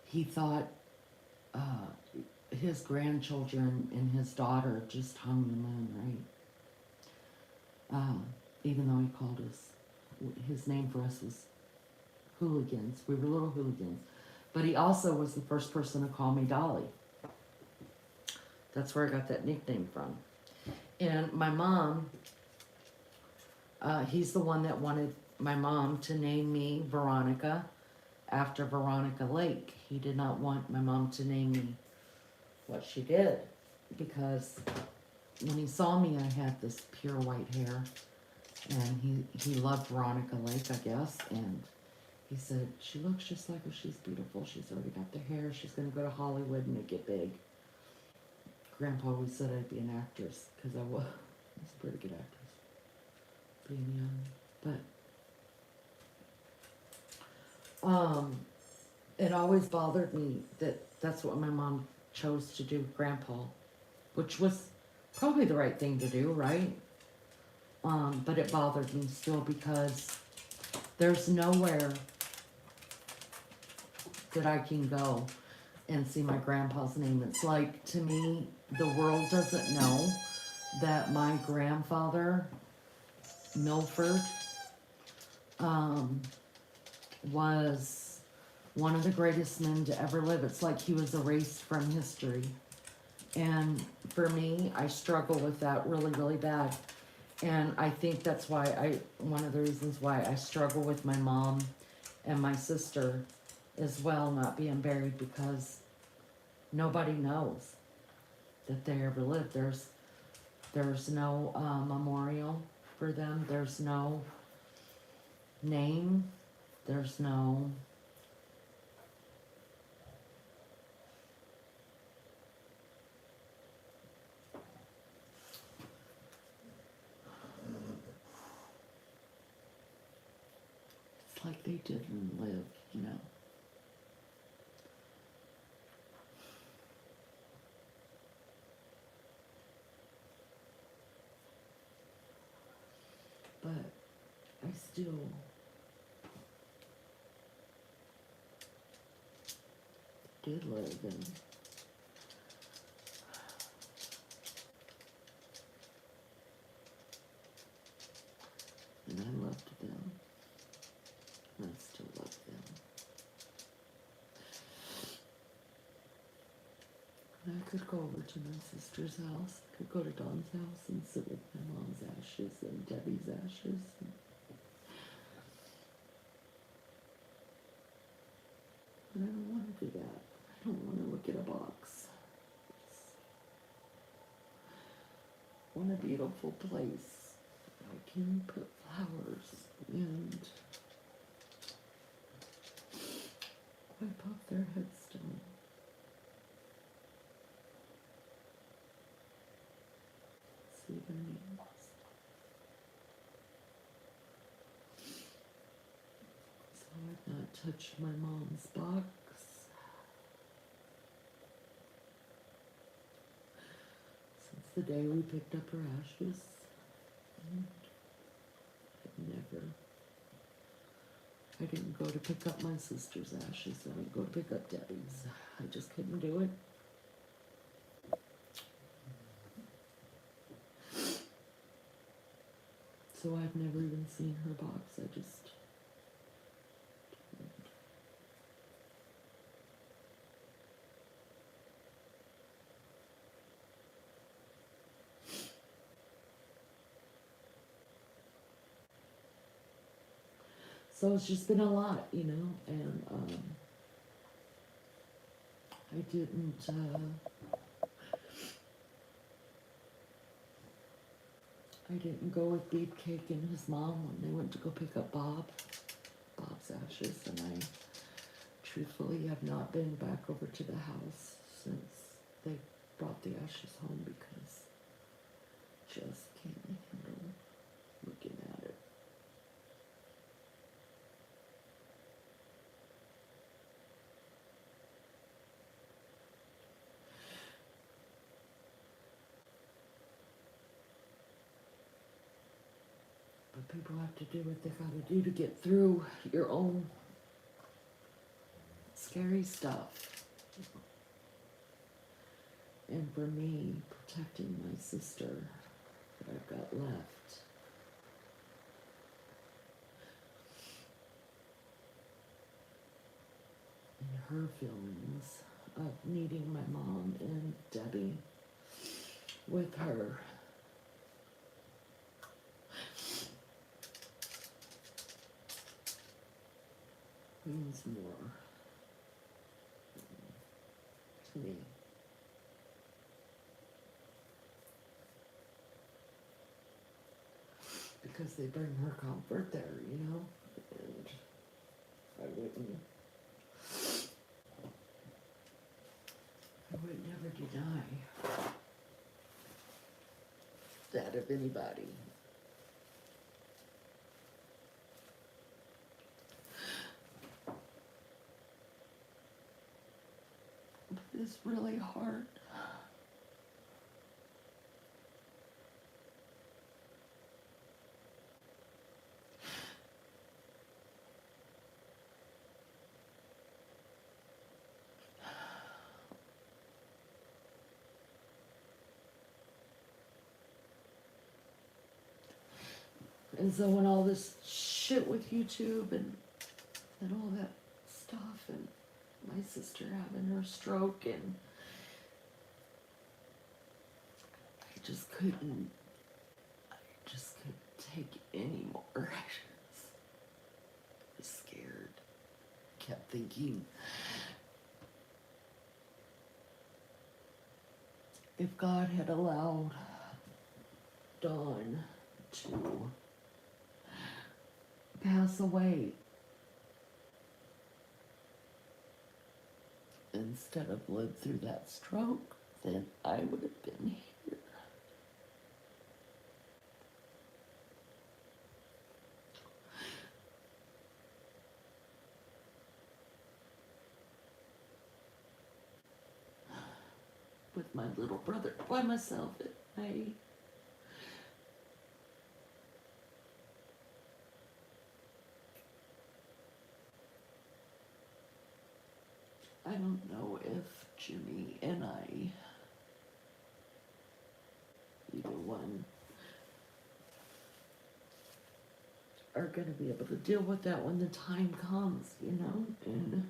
he thought his grandchildren and his daughter just hung him in, right? Even though he called us, his name for us was hooligans. We were little hooligans. But he also was the first person to call me Dolly. That's where I got that nickname from. And my mom He's the one that wanted my mom to name me Veronica after Veronica Lake. He did not want my mom to name me what she did because when he saw me, I had this pure white hair, and he loved Veronica Lake, I guess, and he said, she looks just like her, she's beautiful, she's already got the hair, she's gonna go to Hollywood and make it big. Grandpa always said I'd be an actress, because I was a pretty good actress, being young, but, it always bothered me that that's what my mom chose to do, Grandpa, which was probably the right thing to do, right? But it bothered me still because there's nowhere that I can go and see my grandpa's name. It's like, to me, the world doesn't know that my grandfather, Milford, was one of the greatest men to ever live. It's like he was erased from history. And for me, I struggle with that really, really bad. And I think that's why one of the reasons why I struggle with my mom and my sister as well not being buried, because nobody knows that they ever lived. There's no memorial for them. There's no name. There's no... It's like they didn't live, you know. But I still did live, and I loved them, and I still love them. And I could go over to my sister's house, I could go to Dawn's house and sit with my mom's ashes and Debbie's ashes. But I don't want to do that. I don't want to look at a box. I want a beautiful place where I can put flowers and wipe off their headstone. See their names. So I've not touched my mom's box since the day we picked up her ashes. And I didn't go to pick up my sister's ashes. I didn't go to pick up Debbie's. I just couldn't do it. So I've never even seen her box. I just didn't. So it's just been a lot, you know, and I didn't go with Beefcake and his mom when they went to go pick up Bob's ashes, and I truthfully have not been back over to the house since they brought the ashes home, because just can't handle looking at it. But people have to do what they gotta do to get through your own scary stuff. And for me, protecting my sister that I've got left. And her feelings of needing my mom and Debbie with her. means more to me. Because they bring her comfort there, you know? And I would never deny that of anybody. But it's really hard. And so when all this shit with YouTube and all that stuff, and my sister having her stroke, and I just couldn't take it anymore. I was scared. Kept thinking, if God had allowed Dawn to pass away instead of live through that stroke, then I would have been here. With my little brother by myself at night. I don't know if Jimmy and I, either one, are going to be able to deal with that when the time comes, you know? And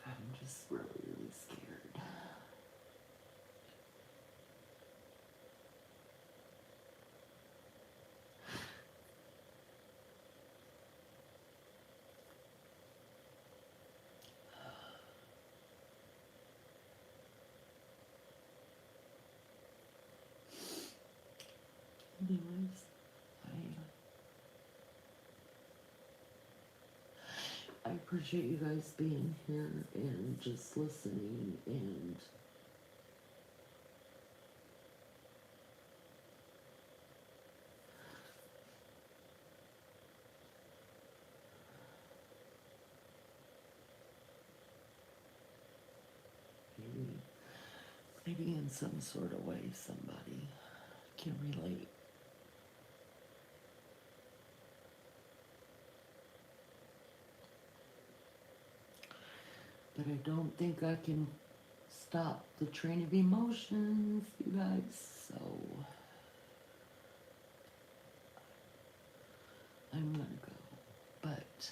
I'm just really, really scared. Anyways, I appreciate you guys being here and just listening, and maybe in some sort of way somebody can relate. But I don't think I can stop the train of emotions, you guys, so I'm gonna go. But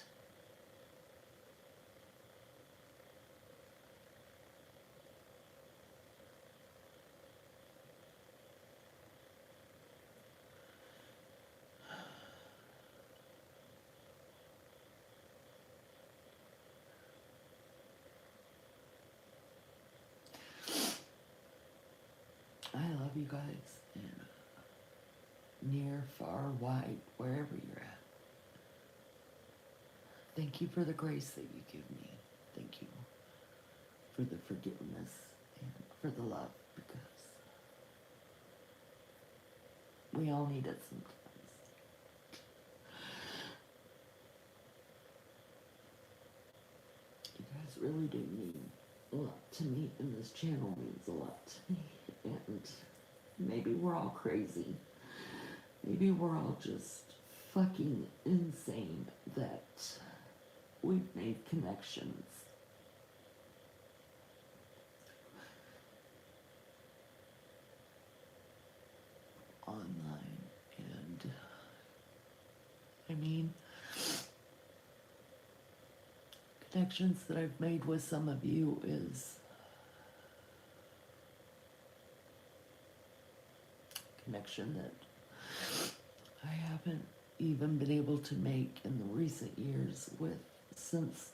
I love you guys, and near, far, wide, wherever you're at. Thank you for the grace that you give me. Thank you for the forgiveness and for the love, because we all need it sometimes. You guys really do mean a lot to me, and this channel means a lot to me. And maybe we're all crazy, maybe we're all just fucking insane that we've made connections online. And I mean, connections that I've made with some of you is connection that I haven't even been able to make in the recent years with since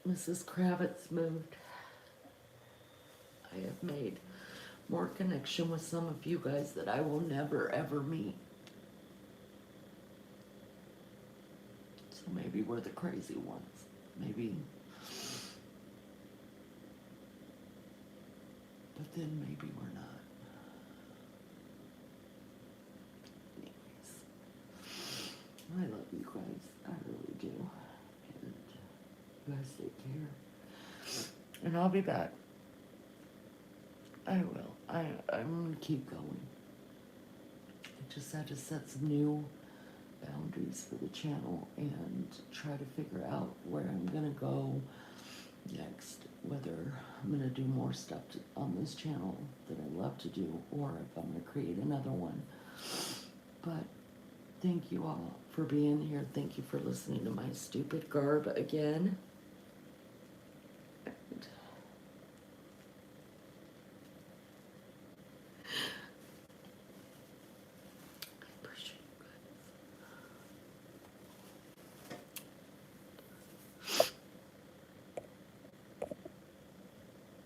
Mrs. Kravitz moved. I have made more connection with some of you guys that I will never ever meet. So maybe we're the crazy ones. Maybe. But then maybe we're not. I love you guys. I really do. And you guys take care. And I'll be back. I will. I'm going to keep going. I just had to set some new boundaries for the channel and try to figure out where I'm going to go next. Whether I'm going to do more stuff on this channel that I love to do, or if I'm going to create another one. But thank you all for being here. Thank you for listening to my stupid garb again.